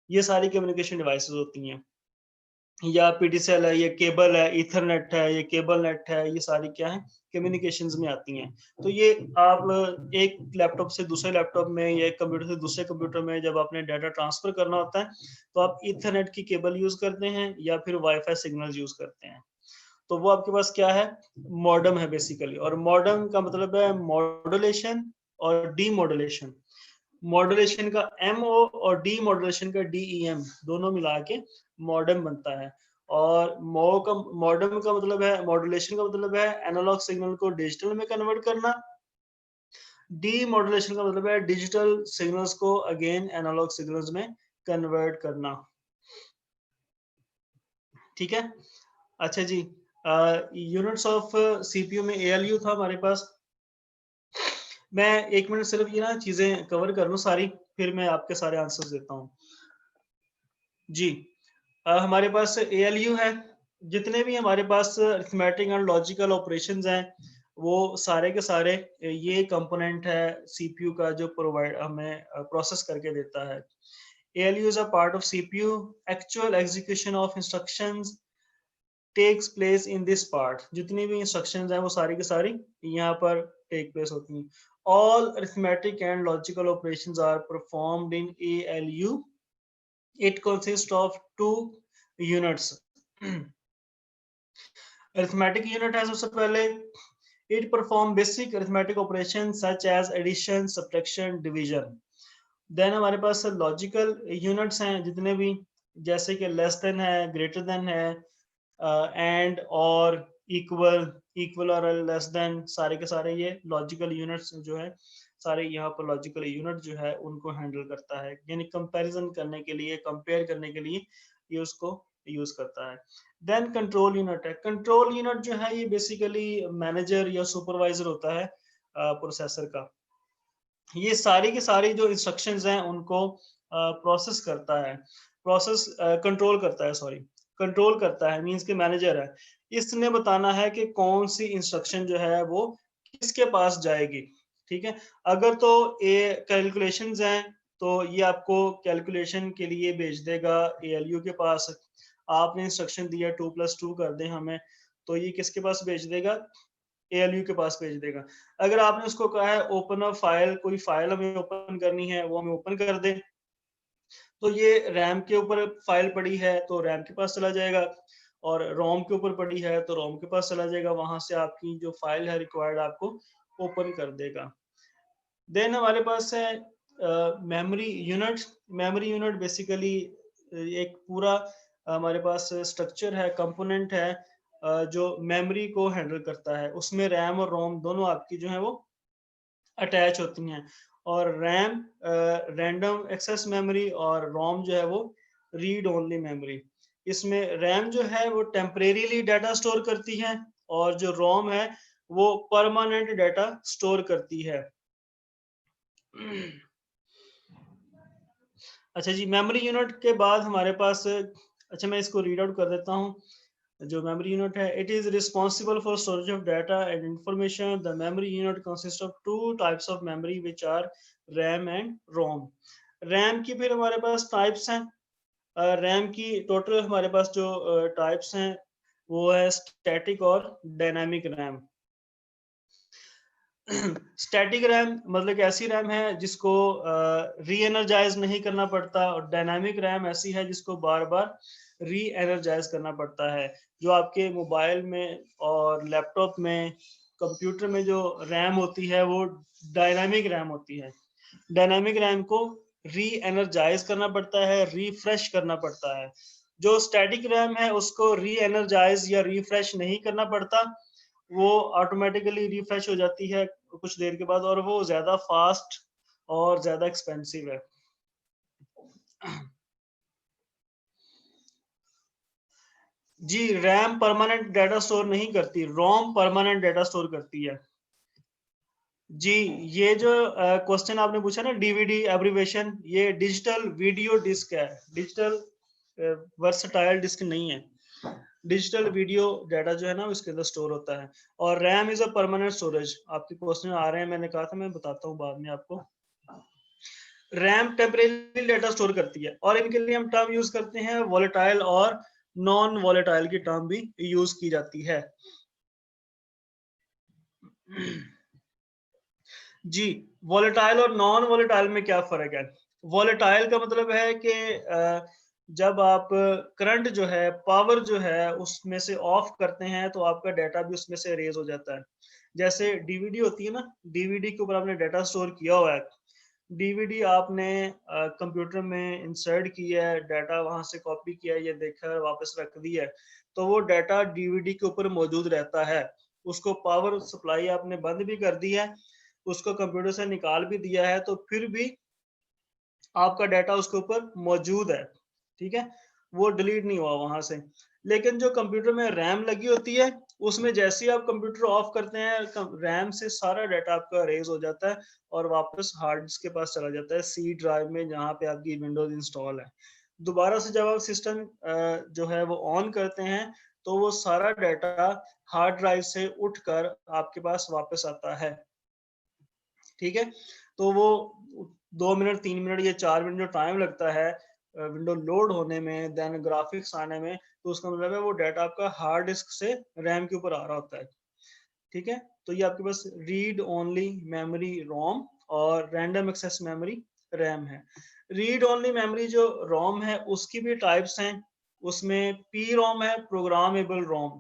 ये सारी कम्युनिकेशन डिवाइसेस होती हैं। या पीटीसीएल है, ये केबल है, ईथरनेट है, ये केबल नेट है, ये सारी क्या है? कम्युनिकेशंस में आती हैं। तो ये आप एक लैपटॉप से दूसरे लैपटॉप में, या एक कंप्यूटर से दूसरे कंप्यूटर में जब आपने डाटा ट्रांसफर करना होता है, तो आप ईथरनेट की केबल यूज करते हैं या फिर वाईफाई सिग्नल यूज करते हैं। तो वो आपके पास क्या है? मॉडेम है बेसिकली। और मॉडेम का मतलब है मॉड्यूलेशन और डीमॉड्यूलेशन। मॉड्यूलेशन का एमओ और डी मॉड्यूलेशन का डीईएम, दोनों मिला के मॉडेम बनता है। और मॉडेम का मतलब है, मॉड्यूलेशन का मतलब है एनालॉग सिग्नल को डिजिटल में कन्वर्ट करना। डी मॉड्यूलेशन का मतलब है डिजिटल सिग्नल्स को अगेन एनालॉग सिग्नल्स में कन्वर्ट करना, ठीक है। अच्छा जी, यूनिट्स ऑफ सीपीयू में एएलयू था हमारे पास। मैं 1 मिनट सिर्फ ये ना चीजें कवर कर लूं सारी, फिर मैं आपके सारे आंसर्स देता हूँ। जी, हमारे पास एएलयू है। जितने भी हमारे पास अरिथमेटिक एंड लॉजिकल ऑपरेशंस हैं, वो सारे के सारे ये कंपोनेंट है सीपीयू का, जो प्रोवाइड हमें प्रोसेस करके देता है। ALU is a part of CPU. Actual execution of instructions takes place in this part. जितनी भी इंस्ट्रक्शंस हैं वो सारी की सारी यहाँ पर टेक प्लेस होती हैं। all arithmetic and logical operations are performed in ALU. It consists of two units. Arithmetic unit है सबसे पहले. It perform basic arithmetic operations such as addition, subtraction, division. Then हमारे पास लॉजिकल यूनिट्स हैं जितने भी, जैसे कि लेस देन है, ग्रेटर देन है, एंड और इक्वल, इक्वल और लेस देन, सारे के सारे ये लॉजिकल यूनिट्स जो है, सारे यहाँ पर लॉजिकल यूनिट जो है उनको हैंडल करता है, यानी कंपैरिजन करने के लिए, कंपेयर करने के लिए ये उसको यूज करता है. देन कंट्रोल यूनिट है. कंट्रोल यूनिट जो है ये बेसिकली मैनेजर या सुपरवाइजर होता है प्रोसेसर का. ये सारी की सारी जो इंस्ट्रक्शंस हैं उनको प्रोसेस करता है, प्रोसेस कंट्रोल करता है, सॉरी कंट्रोल करता है, मींस के मैनेजर है. इसने बताना है कि कौन सी इंस्ट्रक्शन जो है वो किसके पास जाएगी. ठीक है, अगर तो ये कैलकुलेशंस हैं तो ये आपको कैलकुलेशन के लिए भेज देगा ALU के पास. आपने इंस्ट्रक्शन दिया 2+2 कर दें हमें, तो ये किसके पास भेज देगा, ALU के पास भेज देगा. अगर आपने उसको कहा है ओपन अ फाइल, कोई फाइल हमें ओपन करनी है, वो हमें ओपन कर दे, तो ये रैम के ऊपर फाइल पड़ी है तो रैम के पास चला जाएगा, और रोम के ऊपर पड़ी है तो रोम के पास चला जाएगा, वहां से आपकी जो फाइल है रिक्वायर्ड आपको ओपन कर देगा. देन हमारे पास है memory unit. Memory unit basically एक पूरा हमारे पास स्ट्रक्चर है, कंपोनेंट है जो मेमोरी को हैंडल करता है. उसमें रैम और रोम दोनों आपकी जो है वो अटैच होती हैं, और रैम रैंडम एक्सेस मेमोरी और रोम जो है वो रीड ओनली मेमोरी. इसमें रैम जो है वो टेम्परेरीली डाटा स्टोर करती है, और जो रोम है वो परमानेंट डाटा स्टोर करती है. अच्छा जी, मेमोरी यूनिट के बाद हमारे पास, अच्छा मैं इसको रीड आउट कर देता हूँ. जो मेमोरी यूनिट है, it is responsible for storage of data and information. The memory unit consist of two types of memory which are RAM and ROM. RAM की फिर हमारे पास टाइप्स हैं. रैम की टोटल हमारे पास जो टाइप्स हैं वो है स्टैटिक और डायनामिक रैम. स्टैटिक रैम मतलब ऐसी रैम है जिसको री एनर्जाइज नहीं करना पड़ता, और डायनामिक रैम ऐसी है जिसको बार बार री एनर्जाइज करना पड़ता है. जो आपके मोबाइल में और लैपटॉप में, कंप्यूटर में जो रैम होती है वो डायनामिक रैम होती है. डायनामिक रैम को री एनर्जाइज करना पड़ता है, रिफ्रेश करना पड़ता है. जो स्टैटिक रैम है उसको री एनर्जाइज या रिफ्रेश नहीं करना पड़ता, वो ऑटोमेटिकली रिफ्रेश हो जाती है कुछ देर के बाद, और वो ज्यादा फास्ट और ज्यादा एक्सपेंसिव है. जी, रैम परमानेंट डाटा स्टोर नहीं करती, रोम परमानेंट डाटा स्टोर करती है. जी, ये जो क्वेश्चन आपने पूछा ना, डीवीडी एब्रिविएशन, ये डिजिटल वीडियो डिस्क है, डिजिटल वर्सटाइल डिस्क नहीं है. डिजिटल वीडियो डाटा जो है ना उसके अंदर स्टोर होता है. और RAM is a permanent storage. आपके क्वेश्चन आ रहे हैं, मैंने कहा था मैं बताता हूँ बाद में आपको. रैम टेम्परेरी डाटा स्टोर करती है, और इनके लिए हम टर्म यूज करते हैं वॉलेटाइल और नॉन वॉलेटाइल की टर्म भी यूज की जाती है. जी, वॉलेटाइल और नॉन वॉलेटाइल में क्या फर्क है. वॉलेटाइल का मतलब है कि जब आप करंट जो है, पावर जो है उसमें से ऑफ करते हैं तो आपका डाटा भी उसमें से रेज हो जाता है. जैसे डीवीडी होती है ना, डीवीडी के ऊपर आपने डाटा स्टोर किया हुआ है, डीवीडी आपने कंप्यूटर में इंसर्ट किया है, डाटा वहां से कॉपी किया है, ये देखा है, वापस रख दिया है, तो वो डाटा डीवीडी के ऊपर मौजूद रहता है. उसको पावर सप्लाई आपने बंद भी कर दी है, उसको कंप्यूटर से निकाल भी दिया है, तो फिर भी आपका डाटा उसके ऊपर मौजूद है. ठीक है, वो डिलीट नहीं हुआ वहां से. लेकिन जो कंप्यूटर में रैम लगी होती है, उसमें जैसे ही आप कंप्यूटर ऑफ करते हैं, रैम से सारा डाटा आपका रेज हो जाता है और वापस हार्ड डिस्क के पास चला जाता है, सी ड्राइव में जहाँ पे आपकी विंडोज इंस्टॉल है. दोबारा से जब आप सिस्टम जो है वो ऑन करते हैं, तो वो सारा डाटा हार्ड ड्राइव से उठकर आपके पास वापस आता है. ठीक है, तो वो 2 मिनट 3 मिनट या 4 मिनट जो टाइम लगता है विंडो लोड होने में, देन ग्राफिक्स आने में, तो उसका मतलब है वो डाटा आपका हार्ड डिस्क से रैम के ऊपर आ रहा होता है. ठीक है, तो ये आपके पास रीड ओनली मेमोरी रोम और रैंडम एक्सेस मेमोरी रैम है। रीड ओनली मेमोरी जो रोम है उसकी भी टाइप्स हैं। उसमें पी रोम है, प्रोग्रामेबल रोम।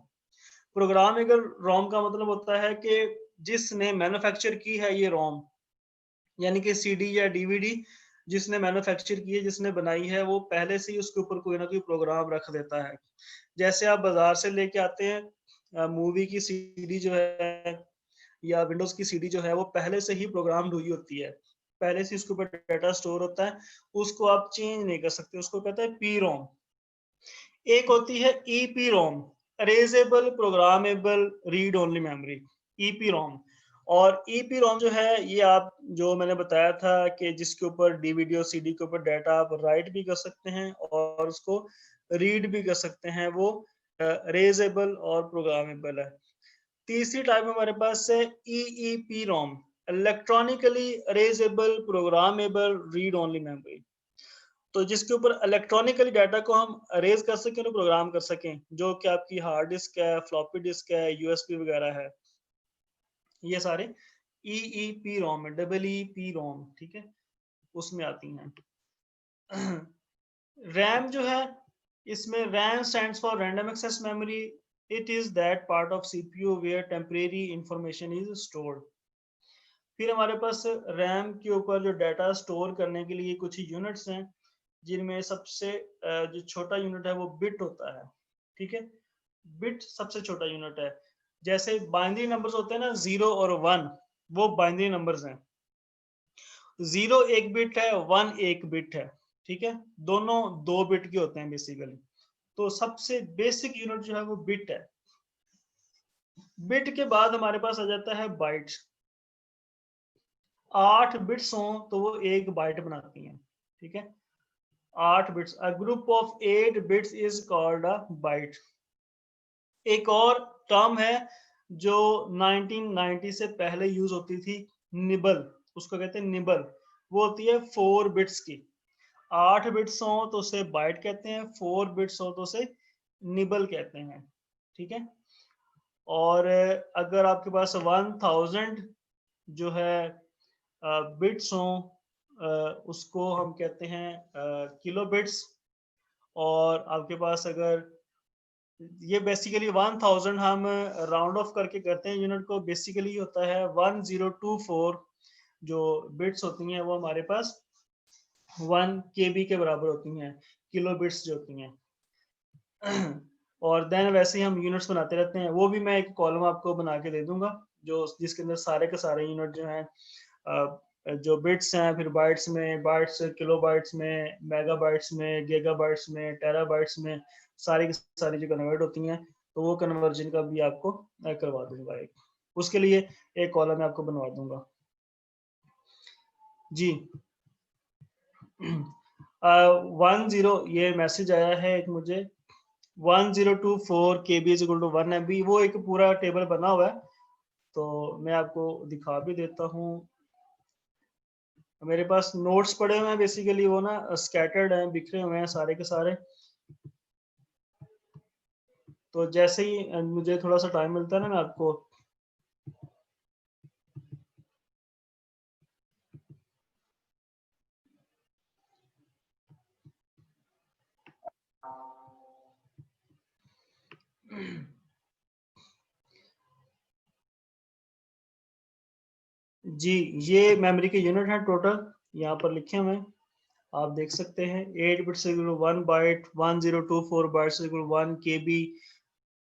प्रोग्रामेबल रोम का मतलब होता है कि जिसने मैन्युफैक्चर की है ये रोम, यानी कि सीडी या डीवीडी जिसने मैन्युफैक्चर की है, जिसने बनाई है, वो पहले से ही उसके ऊपर कोई ना कोई प्रोग्राम रख देता है। जैसे आप बाजार से लेके आते हैं मूवी की सीडी जो है या विंडोज की सीडी जो है वो पहले से ही प्रोग्राम हुई होती है, पहले से उसके ऊपर डाटा स्टोर होता है, उसको आप चेंज नहीं कर सकते, उसको कहते हैं पी रोम। एक होती है EPROM, erasable programmable read only memory, EPROM. और ईपी रोम जो है ये आप जो मैंने बताया था कि जिसके ऊपर डीवीडी और सीडी के ऊपर डाटा आप राइट भी कर सकते हैं और उसको रीड भी कर सकते हैं, वो अरेजेबल और प्रोग्रामेबल है। तीसरी टाइप हमारे पास है EEPROM, electronically erasable programmable read only memory. तो जिसके ऊपर इलेक्ट्रॉनिकली डाटा को हम अरेज कर सकें और प्रोग्राम कर सकें, जो कि आपकी हार्ड डिस्क है, फ्लॉपी डिस्क है, यूएसबी वगैरह है, ये सारे ईईपी रोम है, डबल ई पी रोम, ठीक है, उसमें आती हैं। रैम जो है, इसमें RAM stands for random access memory. It is that part of CPU where temporary information is stored. फिर हमारे पास रैम के ऊपर जो डाटा स्टोर करने के लिए कुछ यूनिट्स हैं, जिनमें सबसे जो छोटा यूनिट है वो बिट होता है, ठीक है, बिट सबसे छोटा यूनिट है। जैसे बाइनरी नंबर्स होते हैं ना, 0 और 1, वो बाइनरी नंबर्स हैं। 0 एक बिट है, 1 एक बिट है, ठीक है, दोनों 2 बिट के होते हैं बेसिकली। तो सबसे बेसिक यूनिट जो है वो बिट है। बिट के बाद हमारे पास आ जाता है बाइट। 8 बिट्स हों तो वो एक बाइट बनाती हैं, ठीक है, 8 bits. A group of 8 bits is called a byte. एक और टर्म है जो 1990 से पहले यूज होती थी, निबल, उसको कहते हैं निबल। वो होती है 4 बिट्स की। 8 बिट्स हो तो उसे बाइट कहते हैं, 4 बिट्स हो तो उसे निबल कहते हैं, ठीक है। और अगर आपके पास 1000 जो है बिट्स हो, उसको हम कहते हैं किलो बिट्स। और आपके पास अगर ये बेसिकली 1000 हम राउंड ऑफ करके करते हैं यूनिट को, बेसिकली होता है 1024 जो बिट्स होती हैं वो हमारे पास 1 केबी के बराबर होती हैं, किलो बिट्स जो होती हैं। और देन वैसे ही हम यूनिट्स बनाते रहते हैं, वो भी मैं एक कॉलम आपको बना के दे दूंगा जो जिसके अंदर सारे के सारे यूनिट जो हैं जो बिट्स हैं, फिर बाइट्स में, बाइट्स किलो बाइट्स में, मेगा बाइट्स में, गीगा बाइट्स में, टेरा बाइट्स में, सारी की सारी जो कन्वर्ट होती हैं, तो वो कन्वर्जन का भी आपको करवा दूंगा। एक उसके लिए एक कॉलम मैं आपको बनवा दूंगा जी। 10 ये मैसेज आया है एक मुझे, 1024 KB is equal to 1 MB, वो एक पूरा टेबल बना हुआ है, तो मैं आपको दिखा भी देता हूँ। मेरे पास नोट्स पड़े हुए हैं, बेसिकली वो ना स्कैटर्ड हैं, बिखरे हुए हैं सारे के सारे। तो जैसे ही मुझे थोड़ा सा टाइम मिलता है ना, मैं आपको जी, ये मेमोरी के यूनिट हैं टोटल, यहाँ पर लिखे हुए हैं, आप देख सकते हैं। 8 bits equal 1 byte, 1024 bytes equal 1 KB,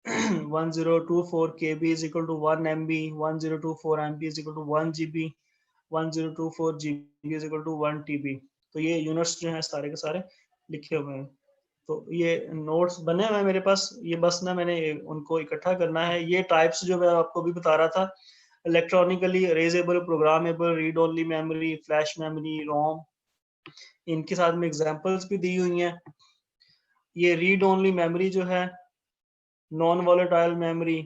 1024 KB is equal to 1 MB, 1024 MB is equal to 1 GB, 1024 GB is equal to 1 TB। तो ये यूनिट्स जो हैं सारे के सारे लिखे हुए हैं। तो ये नोट्स बने हुए हैं मेरे पास, ये बस ना मैंने उनको इकट्ठा करना है। ये टाइप्स जो मैं आपको भी बता रहा था, electronically erasable, programmable, read only memory, flash memory, ROM, इनके साथ में एग्जांपल्स भी दी हुई हैं। ये रीड ओनली मेमोरी जो है, non volatile memory,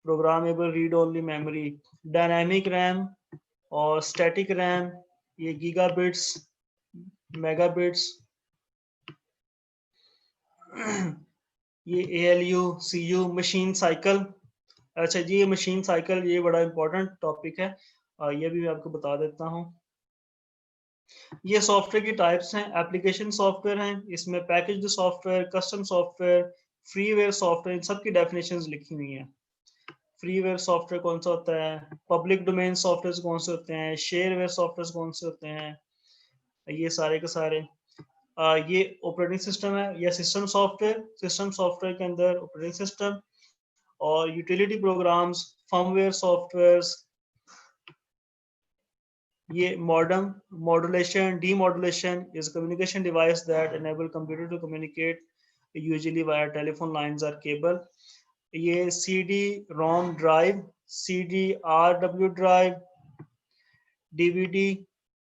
programmable read only memory, dynamic RAM और स्टैटिक रैम, ये गीगाबिट्स, मेगाबिट्स, ये ALU, CU, मशीन साइकिल, अच्छा जी, ये मशीन साइकिल ये बड़ा इंपॉर्टेंट टॉपिक है। ये भी मैं आपको बता देता हूँ। ये सॉफ्टवेयर की टाइप्स हैं, एप्लीकेशन सॉफ्टवेयर हैं, इसमें packaged software, custom software, freeware software, इन सब की डेफिनेशंस लिखी हुई हैं। फ्रीवेयर सॉफ्टवेयर कौन सा होता है, पब्लिक डोमेन सॉफ्टवेयर कौन से होते हैं, शेयरवेयर सॉफ्टवेयर कौन से होते हैं, ये सारे के सारे। ये ऑपरेटिंग सिस्टम है या सिस्टम सॉफ्टवेयर के अंदर ऑपरेटिंग सिस्टम और यूटिलिटी प्रोग्राम्स, फर्मवेयर सॉफ्टवेयर्स, ये modulation, demodulation is a communication device that enable computer to communicate usually via telephone lines or cable. ये CD-ROM drive, CD-RW drive, DVD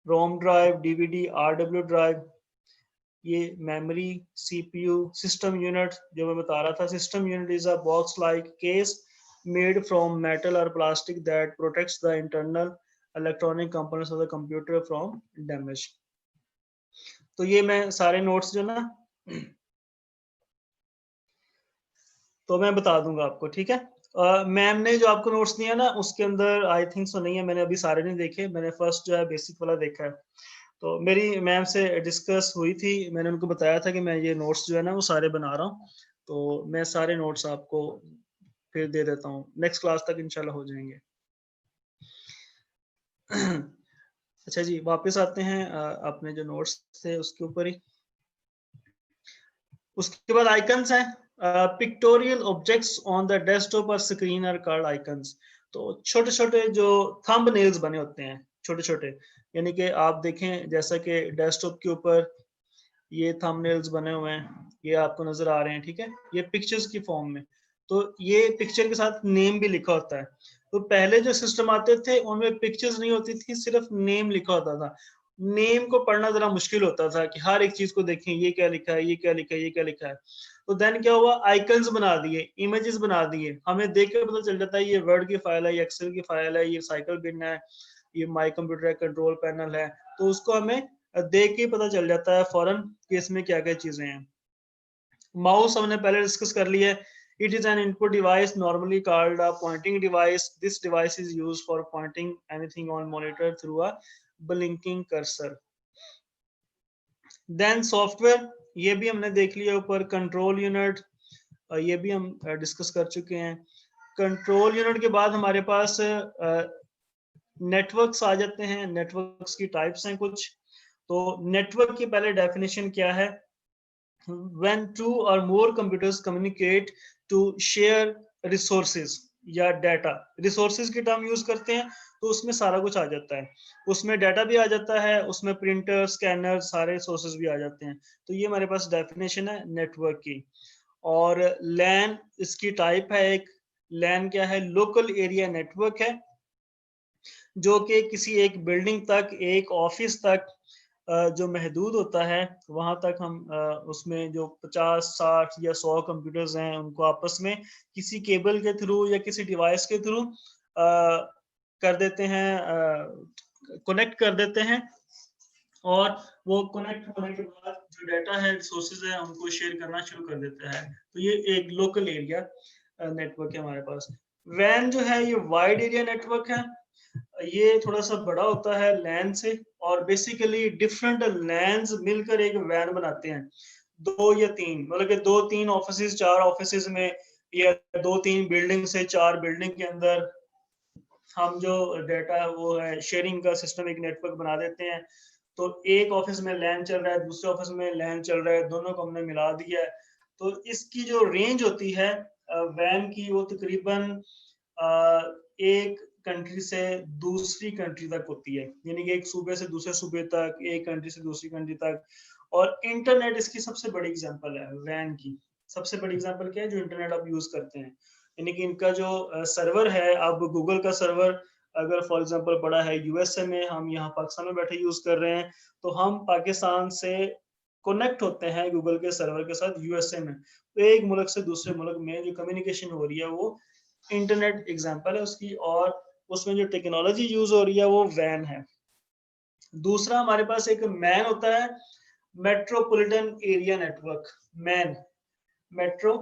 ROM drive, DVD RW drive, ये मेमोरी, CPU, सिस्टम यूनिट जो मैं बता रहा था, system unit is a box like case made from metal or plastic that protects the internal electronic components of the computer from damage. तो ये मैं सारे नोट्स जो ना तो मैं बता दूंगा आपको, ठीक है। मैम ने जो आपको नोट्स दिया ना उसके अंदर आई थिंक सो नहीं है, मैंने अभी सारे नहीं देखे, मैंने फर्स्ट जो है बेसिक वाला देखा है। तो मेरी मैम से डिस्कस हुई थी, मैंने उनको बताया था कि मैं ये नोट्स जो है ना वो सारे बना रहा हूँ, तो मैं सारे नोट्स आपको फिर दे देता हूँ, नेक्स्ट क्लास तक इंशाल्लाह हो जाएंगे। अच्छा जी, वापस आते हैं अपने जो नोट्स थे उसके ऊपर ही। उसके बाद आइकन्स हैं, pictorial objects on the desktop और स्क्रीन आर कॉल्ड आइकन्स। तो छोटे छोटे जो थंबनेल्स बने होते हैं, छोटे छोटे, यानी कि आप देखें जैसा कि डेस्कटॉप के ऊपर ये थंबनेल्स बने हुए हैं, ये आपको नजर आ रहे हैं, ठीक है, ये पिक्चर्स की फॉर्म में। तो ये पिक्चर के साथ नेम भी लिखा होता है। तो पहले जो सिस्टम आते थे उनमें पिक्चर्स नहीं होती थी, सिर्फ नेम लिखा होता था। नेम को पढ़ना जरा मुश्किल होता था कि हर एक चीज को देखें, ये क्या लिखा है, ये क्या लिखा है, ये क्या लिखा है। तो देन क्या हुआ, आइकन्स बना दिए, इमेजेस बना दिए, हमें देख के पता चल जाता है ये वर्ड की फाइल है, ये एक्सेल की फाइल है, ये साइकिल बिन है, ये माई कंप्यूटर है, कंट्रोल पैनल है। तो उसको हमें देख के पता चल जाता है फौरन कि इसमें क्या क्या चीजें हैं। माउस हमने पहले डिस्कस कर लिया है। It is an input device normally called a pointing device. This device is used for pointing anything on monitor through a blinking cursor. Then software, ये भी हमने देख लिया ऊपर। कंट्रोल यूनिट, ये भी हम डिस्कस कर चुके हैं। कंट्रोल यूनिट के बाद हमारे पास नेटवर्क्स आ जाते हैं। नेटवर्क्स की टाइप्स हैं कुछ। तो नेटवर्क की पहले डेफिनेशन क्या है, when two or more computers communicate to share resources या डाटा। रिसोर्सेज की टर्म यूज करते हैं तो उसमें सारा कुछ आ जाता है, उसमें डाटा भी आ जाता है, उसमें प्रिंटर, स्कैनर, सारे सोर्सेज भी आ जाते हैं। तो ये हमारे पास डेफिनेशन है नेटवर्क की। और लैन इसकी टाइप है एक। लैन क्या है, लोकल एरिया नेटवर्क है, जो कि किसी एक बिल्डिंग तक, एक ऑफिस तक जो महदूद होता है, वहां तक हम उसमें जो 50, 60 या 100 कंप्यूटर्स हैं उनको आपस में किसी केबल के थ्रू या किसी डिवाइस के थ्रू कर देते हैं, कनेक्ट कर देते हैं। और वो कनेक्ट होने के बाद जो डाटा है, रिसोर्सेज है, उनको शेयर करना शुरू कर देता है। तो ये एक लोकल एरिया नेटवर्क है हमारे पास। वैन जो है ये वाइड एरिया नेटवर्क है, ये थोड़ा सा बड़ा होता है लैन से, और बेसिकली डिफरेंट लैन्स मिलकर एक वैन बनाते हैं। 2 या 3, मतलब कि 2-3 ऑफिसेज, 4 ऑफिसेज में, या 2-3 बिल्डिंग से 4 बिल्डिंग के अंदर हम जो डाटा है वो है शेयरिंग का सिस्टम, एक नेटवर्क बना देते हैं। तो एक ऑफिस में लैन चल रहा है, दूसरे ऑफिस में लैन चल रहा है, दोनों को हमने मिला दिया है। तो इसकी जो रेंज होती है वैन की, वो तकरीबन एक कंट्री से दूसरी कंट्री तक होती है, यानी कि एक सूबे से दूसरे सूबे तक, एक कंट्री से दूसरी कंट्री तक। और इंटरनेट इसकी सबसे बड़ी एग्जांपल है वैन की। सबसे बड़ी एग्जांपल क्या है, जो इंटरनेट आप यूज करते हैं, यानी कि इनका जो सर्वर है, अब गूगल का सर्वर अगर फॉर एग्जांपल पड़ा है यूएसए में, हम यहाँ पाकिस्तान में बैठे यूज कर रहे हैं, तो हम पाकिस्तान से कनेक्ट होते हैं गूगल के सर्वर के साथ यूएसए में। तो एक मुल्क से दूसरे मुल्क में जो कम्युनिकेशन हो रही है वो इंटरनेट एग्जांपल है उसकी, और उसमें जो टेक्नोलॉजी यूज हो रही है वो वैन है। दूसरा हमारे पास एक मैन होता है, metropolitan area network. Man, metro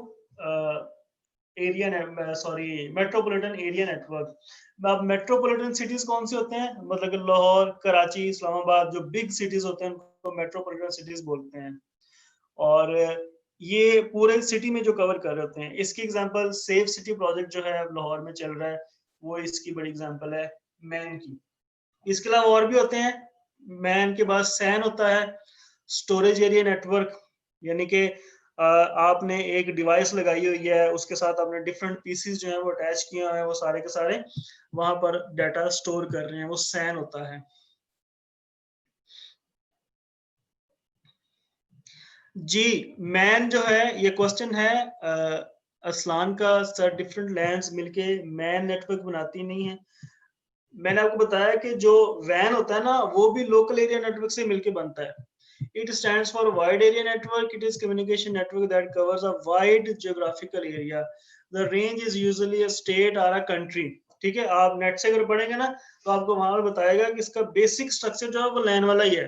area sorry metropolitan area network. अब मेट्रोपॉलिटन सिटीज कौन से होते हैं, मतलब कि लाहौर, कराची, इस्लामाबाद, जो बिग सिटीज होते हैं उनको मेट्रोपॉलिटन सिटीज बोलते हैं। और ये पूरे सिटी में जो कवर कर रहे होते हैं। इसकी एग्जांपल सेफ सिटी प्रोजेक्ट जो है लाहौर में चल रहा है, वो इसकी बड़ी एग्जांपल है मैन की। इसके अलावा और भी होते हैं। मैन के बाद सैन होता है, स्टोरेज एरिया नेटवर्क, यानी कि आपने एक डिवाइस लगाई हुई है, उसके साथ आपने डिफरेंट पीसीज जो है वो अटैच किए हुए हैं, वो सारे के सारे वहां पर डाटा स्टोर कर रहे हैं, वो सैन होता है। जी, मैन जो है, ये क्वेश्चन है असलान का, सर डिफरेंट लैंड्स मिलके मैन नेटवर्क बनाती नहीं है। मैंने आपको बताया कि जो वैन होता है ना, वो भी लोकल एरिया नेटवर्क से मिलके बनता है। It stands for wide area network. It is communication network that covers a wide geographical area. The range is usually a state or a country. ठीक है, आप नेट से अगर पढ़ेंगे ना तो आपको वहां पर बताएगा कि इसका बेसिक स्ट्रक्चर जो है वो लैन वाला ही है।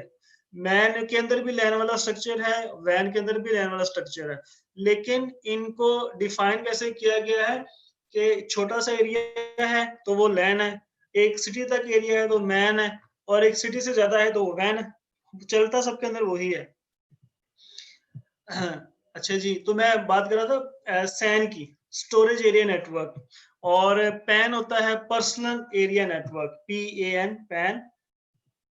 मैन के अंदर भी लैन वाला स्ट्रक्चर है, वैन के अंदर भी लैन वाला स्ट्रक्चर है, लेकिन इनको डिफाइन कैसे किया गया है कि छोटा सा एरिया है तो वो लैन है, एक सिटी तक एरिया है तो मैन है, और एक सिटी से ज्यादा है तो वो वैन है। चलता सबके अंदर वही है। अच्छा जी, तो मैं बात कर रहा था सैन की, स्टोरेज एरिया नेटवर्क। और पैन होता है personal area network, PAN, PAN,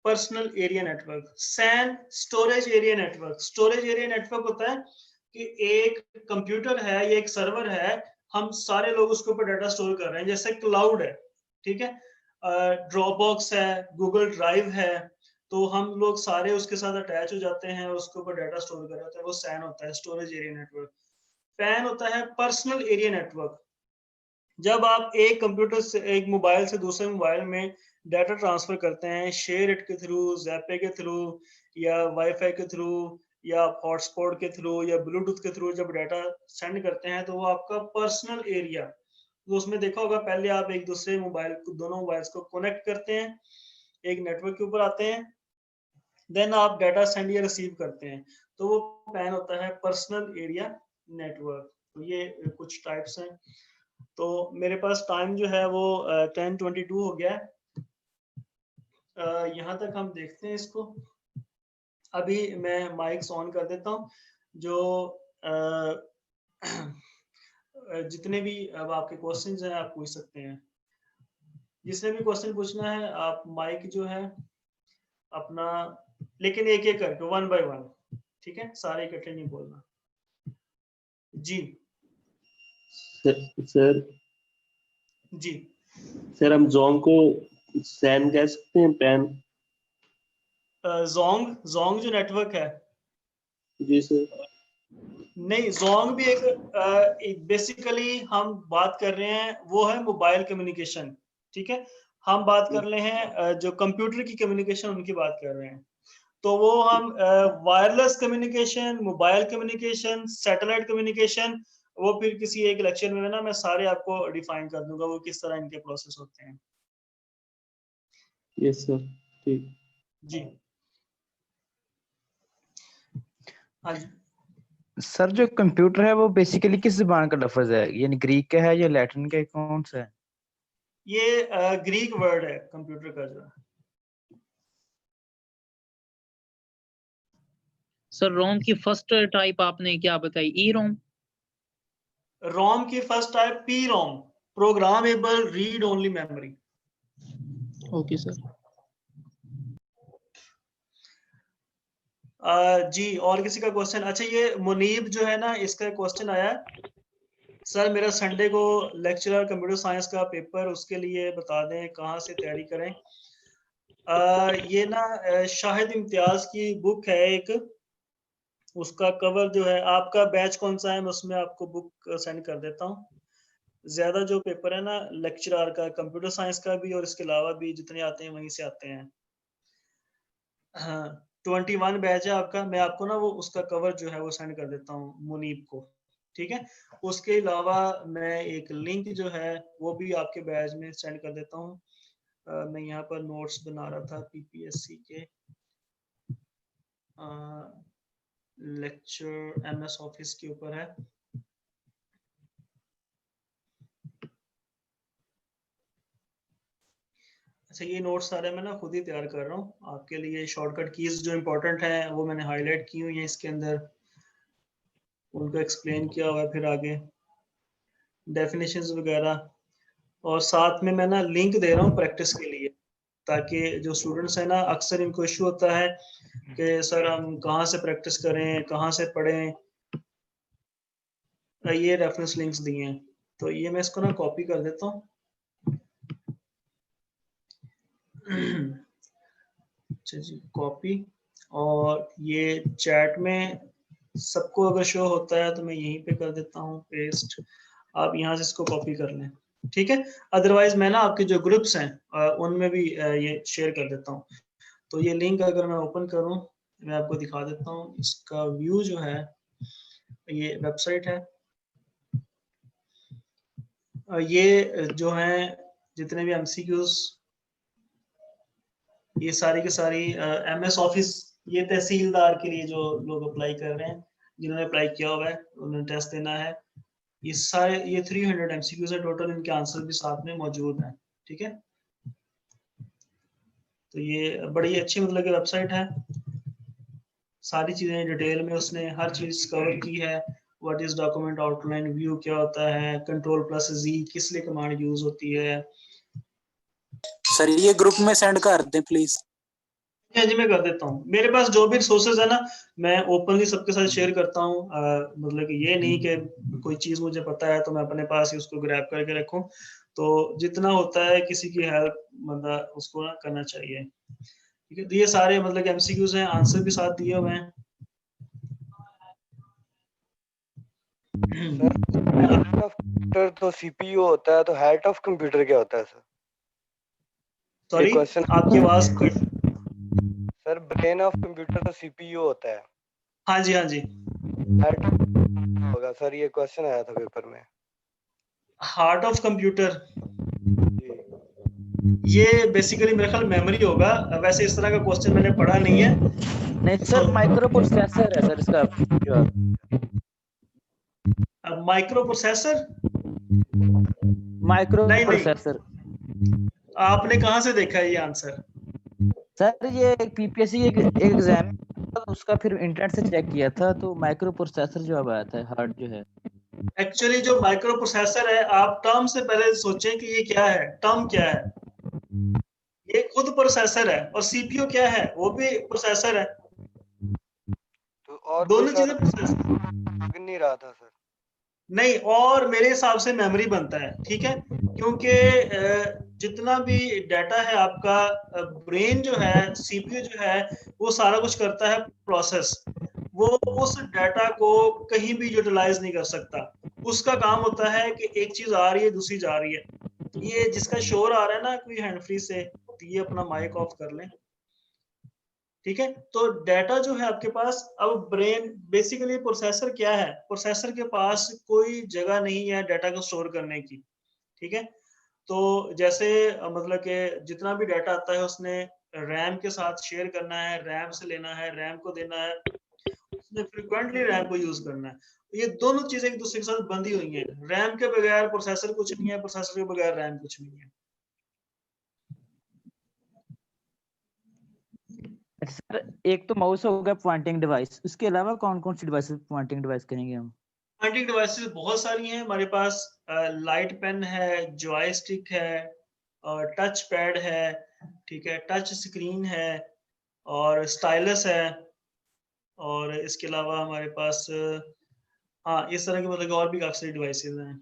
personal area network. SAN storage area network. Storage area network होता है कि एक कंप्यूटर है या एक सर्वर है, हम सारे लोग उसके ऊपर डाटा स्टोर कर रहे हैं, जैसे क्लाउड है, ठीक है, ड्रॉपबॉक्स है, गूगल ड्राइव है, तो हम लोग सारे उसके साथ अटैच हो जाते हैं और उसके ऊपर डाटा स्टोर कर रहे होते हैं, वो सैन होता है, स्टोरेज एरिया नेटवर्क। पैन होता है पर्सनल एरिया नेटवर्क। जब आप एक कंप्यूटर से, एक मोबाइल से दूसरे मोबाइल में डाटा ट्रांसफर करते हैं, शेयर इट के थ्रू, ज़ैपे के थ्रू, या वाईफाई के थ्रू, या हॉटस्पॉट के थ्रू, या ब्लूटूथ के थ्रू जब डाटा सेंड करते हैं, तो वो आपका पर्सनल एरिया, तो उसमें देखा होगा पहले आप एक दूसरे मोबाइल को, दोनों मोबाइल्स को कनेक्ट करते हैं, एक नेटवर्क के ऊपर आते हैं, देन आप डाटा सेंड या रिसीव करते हैं, तो वो पैन होता है पर्सनल एरिया नेटवर्क। तो ये कुछ टाइप्स हैं। तो मेरे पास टाइम जो है वो 10:22 हो गया है। यहाँ तक हम देखते हैं इसको। अभी मैं माइक्स ऑन कर देता हूँ। जो जितने भी अब आपके क्वेश्चंस हैं आप पूछ सकते हैं। जिसने भी क्वेश्चन पूछना है आप माइक जो है अपना, लेकिन एक एक करके, वन बाय वन, ठीक है, सारे इकट्ठे नहीं बोलना। जी सर जी सर हम जोंग को सैन कह सकते हैं, पैन? जोंग, जोंग जो नेटवर्क है, जी सर। नहीं, जोंग भी एक बेसिकली हम बात कर रहे हैं वो है मोबाइल कम्युनिकेशन, ठीक है। हम बात कर रहे हैं जो कंप्यूटर की कम्युनिकेशन, उनकी बात कर रहे हैं। तो वो हम wireless communication, mobile communication, satellite communication, वो फिर किसी एक लेक्चर में ना मैं सारे आपको डिफाइन कर दूंगा वो किस तरह इनके प्रोसेस होते हैं। यस सर, ठीक। जी हाँ जी। सर जो कंप्यूटर है वो बेसिकली किस जबान का लफ्ज है, यानी ग्रीक का है या लैटिन का, कौन सा है? ये ग्रीक वर्ड है कंप्यूटर का जो है। सर रोम की फर्स्ट टाइप आपने क्या बताई, ई रोम? रोम की first type PROM, programmable read only memory. Okay sir. जी, और किसी का क्वेश्चन? अच्छा, ये मुनीब जो है ना, इसका क्वेश्चन आया, सर मेरा संडे को लेक्चरर कंप्यूटर साइंस का पेपर, उसके लिए बता दें कहाँ से तैयारी करें। ये ना शाहिद इम्तियाज की बुक है एक, उसका कवर जो है, आपका बैच कौन सा है मैं उसमें आपको बुक सेंड कर देता हूँ। ज्यादा जो पेपर है ना लेक्चरर का, कंप्यूटर साइंस का भी और इसके अलावा भी जितने आते हैं वहीं से आते हैं। हाँ, 21 बैच है आपका, मैं आपको ना वो उसका कवर जो है वो सेंड कर देता हूँ मुनीब को, ठीक है। उसके अलावा मैं एक लिंक जो है वो भी आपके बैच में सेंड कर देता हूँ। मैं यहाँ पर नोट्स बना रहा था PPSC के लेक्चर MS ऑफिस के ऊपर है। अच्छा, ये नोट्स सारे मैं ना खुद ही तैयार कर रहा हूँ आपके लिए। शॉर्टकट कीज जो इम्पोर्टेंट हैं वो मैंने हाईलाइट की हुई हैं इसके अंदर, उनको एक्सप्लेन किया हुआ है, फिर आगे डेफिनेशंस वगैरह, और साथ में मैं ना लिंक दे रहा हूँ प्रैक्टिस के लिए, ताकि जो स्टूडेंट्स हैं ना, अक्सर इनको इशू होता है कि सर हम कहाँ से प्रैक्टिस करें, कहाँ से पढ़ें। ये रेफरेंस लिंक्स दिए हैं, तो ये मैं इसको ना कॉपी कर देता हूँ। अच्छा जी, कॉपी, और ये चैट में सबको अगर शो होता है तो मैं यहीं पे कर देता हूँ पेस्ट। आप यहाँ से इसको कॉपी कर लें, ठीक है। अदरवाइज मैं ना आपके जो ग्रुप्स हैं उनमें भी ये शेयर कर देता हूँ। तो ये लिंक अगर मैं ओपन करूँ, मैं आपको दिखा देता हूँ। इसका व्यू जो है, ये वेबसाइट है। ये जो है जितने भी एमसीक्यूज, ये सारी की सारी एमएस ऑफिस, ये तहसीलदार के लिए जो लोग अप्लाई कर रहे हैं, जिन्होंने अप्लाई किया हुआ है, उन्होंने टेस्ट देना है। ये सारे, ये 300 एमसीक्यूज है टोटल, इनके आंसर भी साथ में मौजूद हैं, ठीक है। तो ये बड़ी अच्छी मतलब की वेबसाइट है, सारी चीजें डिटेल में उसने हर चीज कवर की है। What is document outline view क्या होता है, कंट्रोल प्लस जी किस लिए कमांड यूज होती है। सर ये ग्रुप में सेंड कर दें प्लीज। हाँ जी, मैं कर देता हूँ। मेरे पास जो भी रिसोर्सेज है ना, मैं ओपनली सबके साथ शेयर करता हूँ। मतलब कि ये नहीं कि कोई चीज मुझे पता है तो मैं अपने पास ही उसको ग्रैब करके रखूं। तो जितना होता है किसी की हेल्प मतलब उसको ना करना चाहिए, ठीक है। तो ये सारे मतलब कि एमसीक्यूज हैं, आंसर भी साथ दिए हुए हैं। ब्रेन ऑफ कंप्यूटर तो सीपीयू होता है, तो हेड ऑफ कंप्यूटर क्या होता है सर? सॉरी, क्वेश्चन आपकी आवाज cut. Sir, brain of computer तो सीपीयू होता है, हाँ जी, हाँ जी। हेड होगा सर, ये क्वेश्चन आया था पेपर में हार्ट ऑफ कंप्यूटर, जी। ये बेसिकली मेरे ख्याल मेमोरी होगा। वैसे इस तरह का क्वेश्चन मैंने पढ़ा नहीं है। नहीं सर, माइक्रो प्रोसेसर है सर इसका जवाब। माइक्रो प्रोसेसर, माइक्रो नहीं नहीं, प्रोसेसर आपने कहाँ से देखा है ये आंसर? सर, ये पीपीएससी एक एग्जाम उसका फिर इंटरनेट से चेक किया था, तो माइक्रो प्रोसेसर जवाब आया था, हार्ड जो है। एक्चुअली जो माइक्रो प्रोसेसर है, आप टर्म से पहले सोचें कि ये क्या है, टर्म क्या है। ये खुद प्रोसेसर है, और सीपीयू क्या है, वो भी प्रोसेसर है। तो और कोई दोनों चीजें सर प्रोसेसर लग नहीं रहा था सर। नहीं, और मेरे हिसाब से मेमोरी बनता है, ठीक है। क्योंकि जितना भी डाटा है आपका, ब्रेन जो है, सीपीयू जो है, वो सारा कुछ करता है प्रोसेस। वो उस डाटा को कहीं भी यूटिलाइज नहीं कर सकता। उसका काम होता है कि एक चीज आ रही है, दूसरी जा रही है। ये जिसका शोर आ रहा है ना कोई हैंड फ्री से, तो ये अपना माइक ऑफ कर लें, ठीक है। तो डाटा जो है आपके पास, अब ब्रेन बेसिकली, प्रोसेसर क्या है, प्रोसेसर के पास कोई जगह नहीं है डाटा को स्टोर करने की, ठीक है। तो जैसे मतलब कि जितना भी डाटा आता है उसने रैम के साथ शेयर करना है, रैम से लेना है, रैम को देना है, उसने फ्रिक्वेंटली रैम को यूज करना है। ये दोनों चीजें एक दूसरे के साथ बंधी हुई हैं। रैम के बगैर प्रोसेसर कुछ नहीं है, प्रोसेसर के बगैर रैम कुछ नहीं है। सर, एक तो माउस हो गया पॉइंटिंग डिवाइस, उसके अलावा कौन कौन सी डिवाइस पॉइंटिंग डिवाइस कहेंगे हम? पॉइंटिंग डिवाइसेस बहुत सारी हैं हमारे पास। लाइट पेन है, जॉयस्टिक है, और टच पैड है, ठीक है, टच स्क्रीन है, और स्टाइलस है। और इसके अलावा हमारे पास हाँ, इस तरह के मतलब कि और भी काफी सारी डिवाइसेस हैं।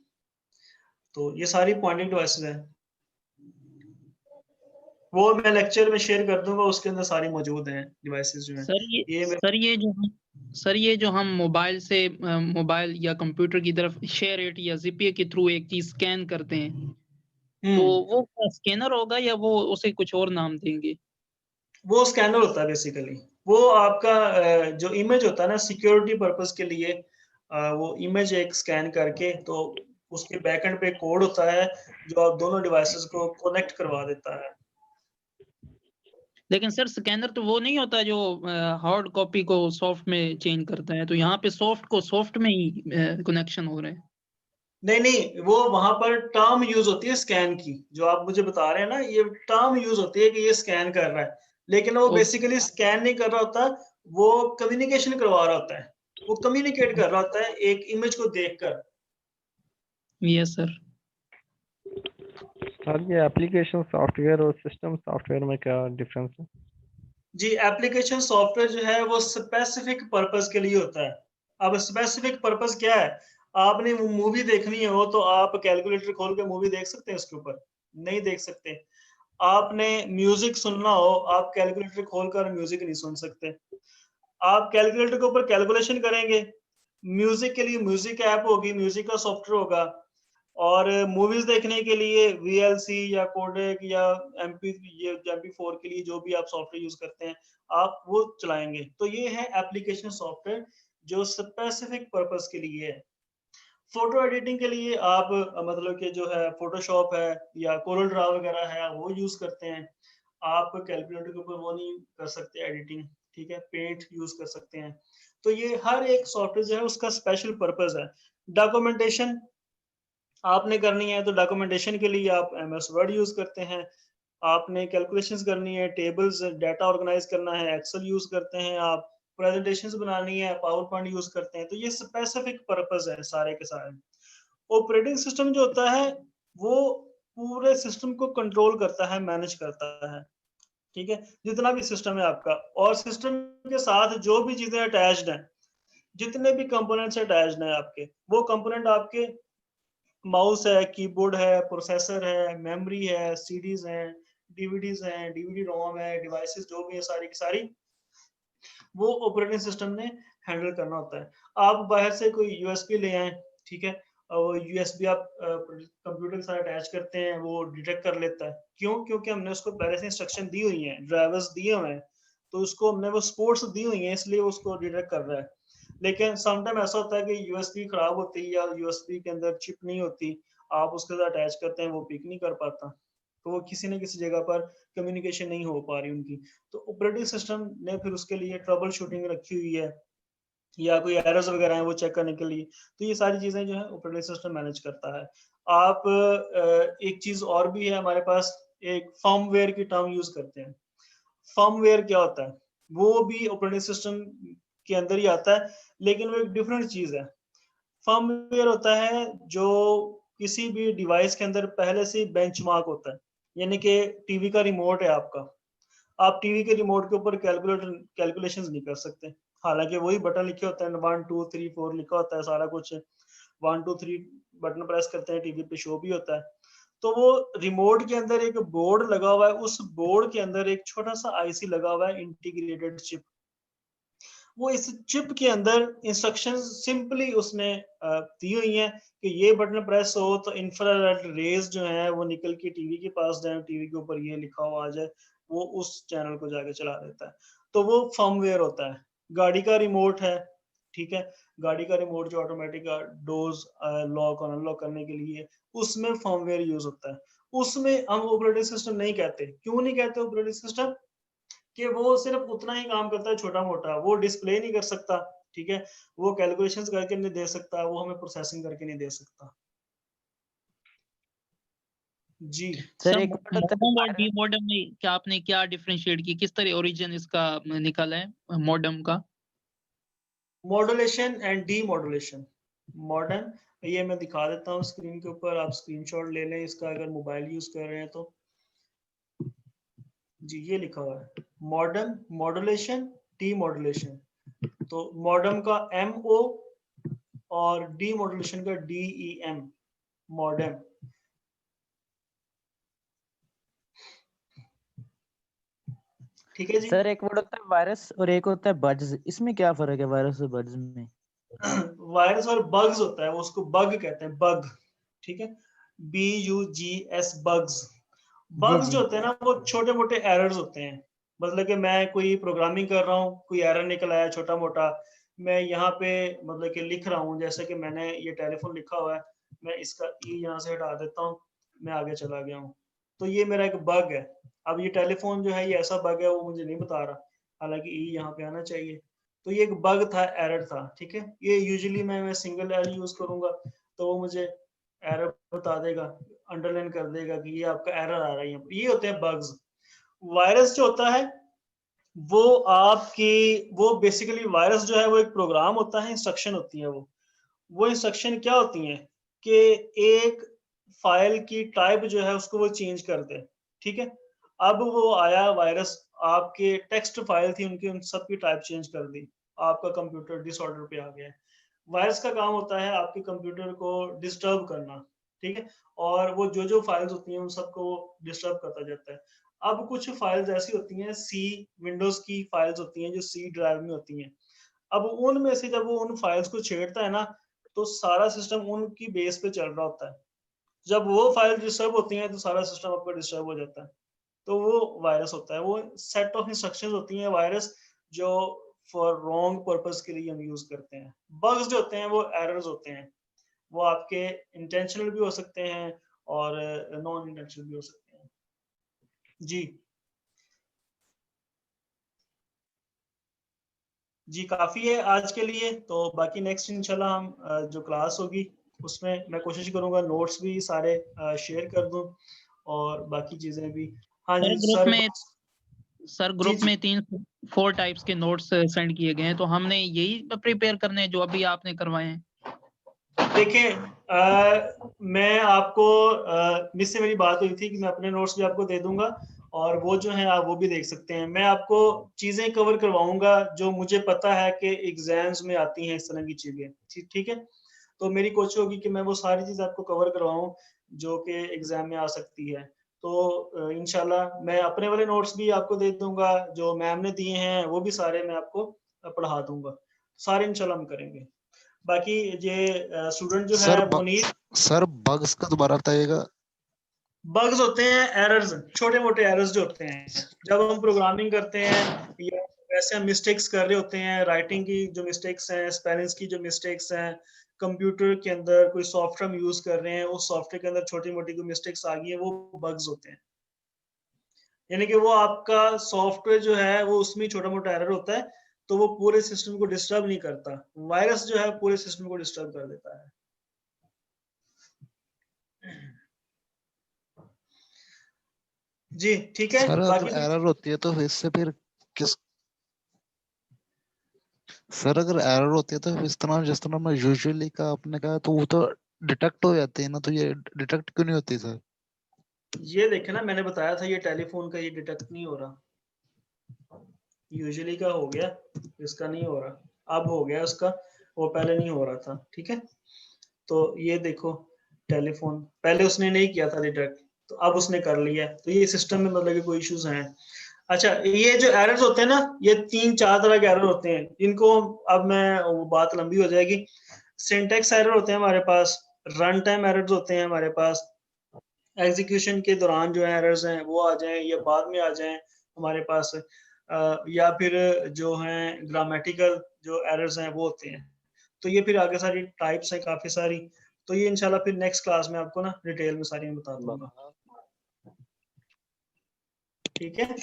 तो ये सारी पॉइंटिंग डिवाइसेस हैं, वो मैं लेक्चर में शेयर कर दूंगा, उसके अंदर सारी मौजूद हैं डिवाइसेस जो हैं। ये सर ये जो हम मोबाइल से मोबाइल या कंप्यूटर की तरफ शेयर इट या जीपीए के थ्रू एक चीज स्कैन करते हैं, तो वो क्या स्कैनर होगा या वो उसे कुछ और नाम देंगे? वो स्कैनर होता है बेसिकली। वो आपका जो इमेज होता है ना, सिक्योरिटी पर्पस के लिए, वो इमेज एक स्कैन करके, तो उसके बैकएंड पे कोड होता है जो आप दोनों डिवाइसेस को कनेक्ट करवा देता है। लेकिन सर स्कैनर तो वो नहीं होता जो हार्ड कॉपी को सॉफ्ट में चेंज करता है, तो यहाँ पे सॉफ्ट को सॉफ्ट में ही कनेक्शन हो रहा है। नहीं, वो वहां पर टर्म यूज होती है स्कैन की, जो आप मुझे बता रहे हैं ना, ये टर्म यूज होती है कि ये स्कैन कर रहा है, लेकिन वो बेसिकली स्कैन नहीं कर रहा होता, वो कम्युनिकेशन करवा रहा होता है, वो कम्युनिकेट कर रहा होता है एक इमेज को देखकर। Yes sir. सर ये एप्लीकेशन सॉफ्टवेयर और सिस्टम सॉफ्टवेयर में क्या डिफरेंस है? जी, एप्लीकेशन सॉफ्टवेयर जो है वो स्पेसिफिक पर्पस के लिए होता है। अब स्पेसिफिक पर्पस क्या है? आपने मूवी देखनी हो तो आप कैलकुलेटर खोल के मूवी देख सकते हैं उसके ऊपर? नहीं देख सकते। आपने म्यूजिक सुनना हो, आप कैलकुलेटर खोलकर म्यूजिक नहीं सुन सकते। आप कैलकुलेटर के ऊपर कैलकुलेशन करेंगे, म्यूजिक के लिए म्यूजिक ऐप होगी, म्यूजिक का सॉफ्टवेयर होगा, और मूवीज देखने के लिए वीएलसी या कोडेक या एमपी ये MP4 के लिए जो भी आप सॉफ्टवेयर यूज करते हैं, आप वो चलाएंगे। तो ये है एप्लीकेशन सॉफ्टवेयर जो स्पेसिफिक पर्पस के लिए है। फोटो एडिटिंग के लिए आप मतलब कि जो है फोटोशॉप है या कोरल ड्रा वगैरह है वो यूज करते हैं। आप कैलकुलेटर के ऊपर वो नहीं कर सकते एडिटिंग, ठीक है, पेंट यूज कर सकते हैं। तो ये हर एक सॉफ्टवेयर जो है उसका स्पेशल पर्पस है। डॉक्यूमेंटेशन आपने करनी है तो डॉक्यूमेंटेशन के लिए आप MS वर्ड यूज करते हैं। आपने कैलकुलेशंस करनी है, टेबल्स डाटा ऑर्गेनाइज करना है, एक्सेल यूज करते हैं। आप प्रेजेंटेशंस बनानी है, पावर पॉइंट यूज करते हैं। तो ये स्पेसिफिक पर्पस है सारे के सारे। ऑपरेटिंग सिस्टम जो होता है वो पूरे सिस्टम को कंट्रोल करता है, मैनेज करता है, ठीक है, जितना भी सिस्टम है आपका। और सिस्टम के साथ जो भी चीजें अटैच्ड हैं, जितने भी कंपोनेंट्स अटैच्ड हैं आपके, वो कंपोनेंट आपके माउस है, कीबोर्ड है, प्रोसेसर है, मेमोरी है, सीडीज हैं, डीवीडीज हैं, डीवीडी रोम है, डिवाइसेस जो भी है सारी की सारी, वो ऑपरेटिंग सिस्टम ने हैंडल करना होता है। आप बाहर से कोई यूएसबी ले आए, ठीक है, और यूएसबी आप कंप्यूटर के साथ अटैच करते हैं, वो डिटेक्ट कर लेता है। क्यों? क्योंकि हमने उसको पहले से इंस्ट्रक्शन दी हुई है, ड्राइवर्स दिए हुए हैं, तो उसको हमने वो स्पोर्ट्स दी हुई है, इसलिए उसको डिटेक्ट कर रहा है। लेकिन समटाइम ऐसा होता है कि यूएसबी खराब होती है या यूएसबी के अंदर चिप नहीं होती, आप उसके साथ अटैच करते हैं, वो पिक नहीं कर पाता, तो वो किसी न किसी जगह पर कम्युनिकेशन नहीं हो पा रही उनकी। तो ऑपरेटिंग सिस्टम ने फिर उसके लिए ट्रबल शूटिंग रखी हुई है, या कोई एरर्स वगैरह हैं वो चेक करने के लिए। तो ये सारी चीजें जो है ऑपरेटिंग सिस्टम मैनेज करता है। आप एक चीज और भी है हमारे पास, एक फर्मवेयर की टर्म यूज करते हैं। फर्मवेयर क्या होता है? वो भी ऑपरेटिंग सिस्टम के अंदर ही आता है, लेकिन वो एक डिफरेंट चीज है। फर्मवेयर होता है जो किसी भी डिवाइस के अंदर पहले से बेंचमार्क होता है, यानी कि टीवी का रिमोट है आपका, आप टीवी के रिमोट के ऊपर कैलकुलेशंस नहीं कर सकते, हालांकि वही बटन लिखे होते हैं, 1 2 3 4 लिखा होता है सारा कुछ, 1 2 3 बटन प्रेस करते हैं, टीवी पे शो भी होता है। तो वो रिमोट के अंदर एक बोर्ड लगा हुआ है, उस बोर्ड के अंदर एक छोटा सा आईसी लगा हुआ है, इंटीग्रेटेड चिप। वो इस चिप के अंदर इंस्ट्रक्शंस सिंपली उसने दी हुई हैं कि ये बटन प्रेस हो तो इंफ्रारेड रेज जो है वो निकल के टीवी के पास जाए, टीवी के ऊपर ये लिखा हुआ आ जाए, वो उस चैनल को जाके चला देता है। तो वो फर्मवेयर होता है। गाड़ी का रिमोट है, ठीक है, गाड़ी का रिमोट जो ऑटोमेटिक डोर्स लॉक और अनलॉक करने के लिए, उसमें फर्मवेयर यूज होता है। उसमें हम ऑपरेटिंग सिस्टम नहीं कहते। क्यों नहीं कहते ऑपरेटिंग सिस्टम? कि वो सिर्फ उतना ही काम करता है छोटा मोटा, वो डिस्प्ले नहीं कर सकता, ठीक है, वो कैलकुलेशंस करके नहीं दे सकता, वो हमें प्रोसेसिंग करके नहीं दे सकता। जी सर सर एक और होता है मॉडम और डी वायरस। मॉडम में क्या आपने क्या डिफरेंशिएट की, किस तरह ओरिजिन इसका निकला है मॉडम का? Modulation and D modulation. Modern, ये मैं दिखा देता हूँ स्क्रीन के ऊपर, आप स्क्रीनशॉट ले लें इसका अगर मोबाइल यूज कर रहे हैं तो। जी ये लिखा हुआ है मॉडर्न, मॉड्यूलेशन, डी मॉड्यूलेशन। तो मॉडर्न का MO और डी मॉड्यूलेशन का DEM, मॉडर्न। ठीक है जी। सर एक वर्ड होता है वायरस और एक होता है बग्स, इसमें क्या फर्क है वायरस और बग्स में? वायरस और बग्स होता है, वो उसको बग कहते हैं, बग, ठीक है, BUGS, बग्स। जी बग्स जी। जो होते हैं ना वो छोटे मोटे एरर्स होते हैं। मतलब कि मैं कोई प्रोग्रामिंग कर रहा हूँ, कोई एरर निकल आया छोटा मोटा, मैं यहाँ पे मतलब कि लिख रहा हूँ, जैसे कि मैंने ये टेलीफोन लिखा हुआ है, मैं इसका ई यहाँ से हटा देता हूँ, मैं आगे चला गया हूँ, तो ये मेरा एक बग है। अब ये टेलीफोन जो है ये ऐसा बग है, वो मुझे नहीं बता रहा, हालांकि ई यहाँ पे आना चाहिए। तो ये एक बग था, एरर था, ठीक है। ये यूजुअली मैं सिंगल एल यूज करूंगा तो वो मुझे एरर बता देगा, अंडरलाइन कर देगा कि ये आपका एरर आ रहा है। ये होते हैं बग्स। वायरस जो होता है वो बेसिकली वायरस जो है वो एक प्रोग्राम होता है, इंस्ट्रक्शन होती है। वो इंस्ट्रक्शन क्या होती हैं कि एक फाइल की टाइप जो है उसको वो चेंज कर दे, ठीक है। अब वो आया वायरस, आपके टेक्स्ट फाइल थी उनकी, उन सब की टाइप चेंज कर दी, आपका कंप्यूटर डिसऑर्डर पे आ गया। वायरस का काम होता है आपके कंप्यूटर को डिस्टर्ब करना, ठीक है, और वो जो फाइल्स होती हैं उन सबको डिस्टर्ब करता जाता है। अब कुछ फाइल्स ऐसी होती हैं, विंडोज की फाइल्स होती हैं जो सी ड्राइव में होती हैं। अब उनमें से जब वो उन फाइल्स को छेड़ता है ना, तो सारा सिस्टम उनकी बेस पे चल रहा होता है। जब वो फाइल डिस्टर्ब होती हैं तो सारा सिस्टम आपका डिस्टर्ब हो जाता है। तो वो वायरस होता है। वो सेट ऑफ इंस्ट्रक्शंस होती हैं वायरस, जो फॉर रॉन्ग पर्पस के लिए हम यूज करते हैं। बग्स जो होते हैं वो एरर्स होते हैं। वो आपके इंटेंशनल भी हो सकते हैं और नॉन इंटेंशनल भी हो सकते हैं। जी जी, काफी है आज के लिए। तो बाकी नेक्स्ट इंशाल्लाह हम जो क्लास होगी उसमें मैं कोशिश करूंगा नोट्स भी सारे शेयर कर दूं और बाकी चीजें भी। हाँ जी सर। सर जी ग्रुप जी में 4 टाइप्स के नोट्स सेंड किए गए हैं, तो हमने यही प्रिपेयर करने हैं जो अभी आपने करवाए हैं। देखें, मैं आपको मुझसे मेरी बात हुई थी कि मैं अपने नोट्स भी आपको दे दूंगा और वो जो है आप वो भी देख सकते हैं। मैं आपको चीजें कवर करवाऊंगा जो मुझे पता है कि एग्जाम्स में आती हैं, इस तरह की चीजें, ठीक है। तो मेरी कोशिश होगी कि मैं वो सारी चीज आपको कवर करवाऊं जो कि एग्जाम में आ सकती है। तो इंशाल्लाह मैं अपने वाले नोट्स भी आपको दे दूंगा, जो मैम ने दिए हैं वो भी सारे मैं आपको पढ़ा दूंगा। सारे इंशाल्लाह हम करेंगे। बाकी ये स्टूडेंट जो है मुनीर, सर बग्स का दोबारा बताइएगा। बग्स होते हैं एरर्स, छोटे मोटे एरर्स जो होते हैं जब हम प्रोग्रामिंग करते हैं या वैसे हम मिस्टेक्स कर रहे होते हैं, राइटिंग की जो मिस्टेक्स हैं, स्पेलिंग्स की जो मिस्टेक्स हैं, कंप्यूटर के अंदर कोई सॉफ्टवेयर हम यूज कर रहे हैं, उस सॉफ्टवेयर के अंदर छोटी मोटी कोई मिस्टेक्स आ गई है, वो बग्स होते हैं। यानी कि वो आपका सॉफ्टवेयर जो है वो उसमें छोटा मोटा एरर होता है, तो वो पूरे सिस्टम को डिस्टर्ब नहीं करता। वायरस जो है पूरे सिस्टम को डिस्टर्ब कर देता है। जी ठीक है। सर बाकी अगर एरर होती है तो इससे फिर किस सर अगर एरर होती है तो इस तरह जिस तरह मैं यूजुअली का आपने कहा तो वो तो डिटेक्ट हो जाती है ना, तो ये डिटेक्ट क्यों नहीं होती सर? ये देखे ना, मैंने बताया था ये टेलीफोन का ये डिटेक्ट नहीं हो रहा। यूजुअली का हो गया, इसका नहीं हो रहा। अब हो गया उसका, वो पहले नहीं हो रहा था, ठीक है। तो ये देखो, टेलीफोन पहले उसने नहीं किया था डिटेक्ट, तो अब उसने कर लिया। तो ये सिस्टम में मतलब कि कोई इश्यूज हैं। अच्छा, ये जो एरर्स होते हैं ना, ये 3-4 तरह के एरर होते हैं। इनको अब मैं, वो बात लंबी हो जाएगी। सिंटैक्स एरर होते हैं हमारे पास, रन टाइम एरर्स होते हैं हमारे पास, एग्जीक्यूशन के दौरान जो एरर्स हैं वो आ जाएं या बाद में आ जाएं हमारे पास, या फिर जो हैं ग्रामेटिकल जो एरर्स हैं वो होते हैं। तो ये फिर आगे सारी टाइप्स हैं काफी सारी। तो ये इंशाल्लाह फिर नेक्स्ट क्लास में आपको ना डिटेल में सारी बता दूंगा, ठीक है।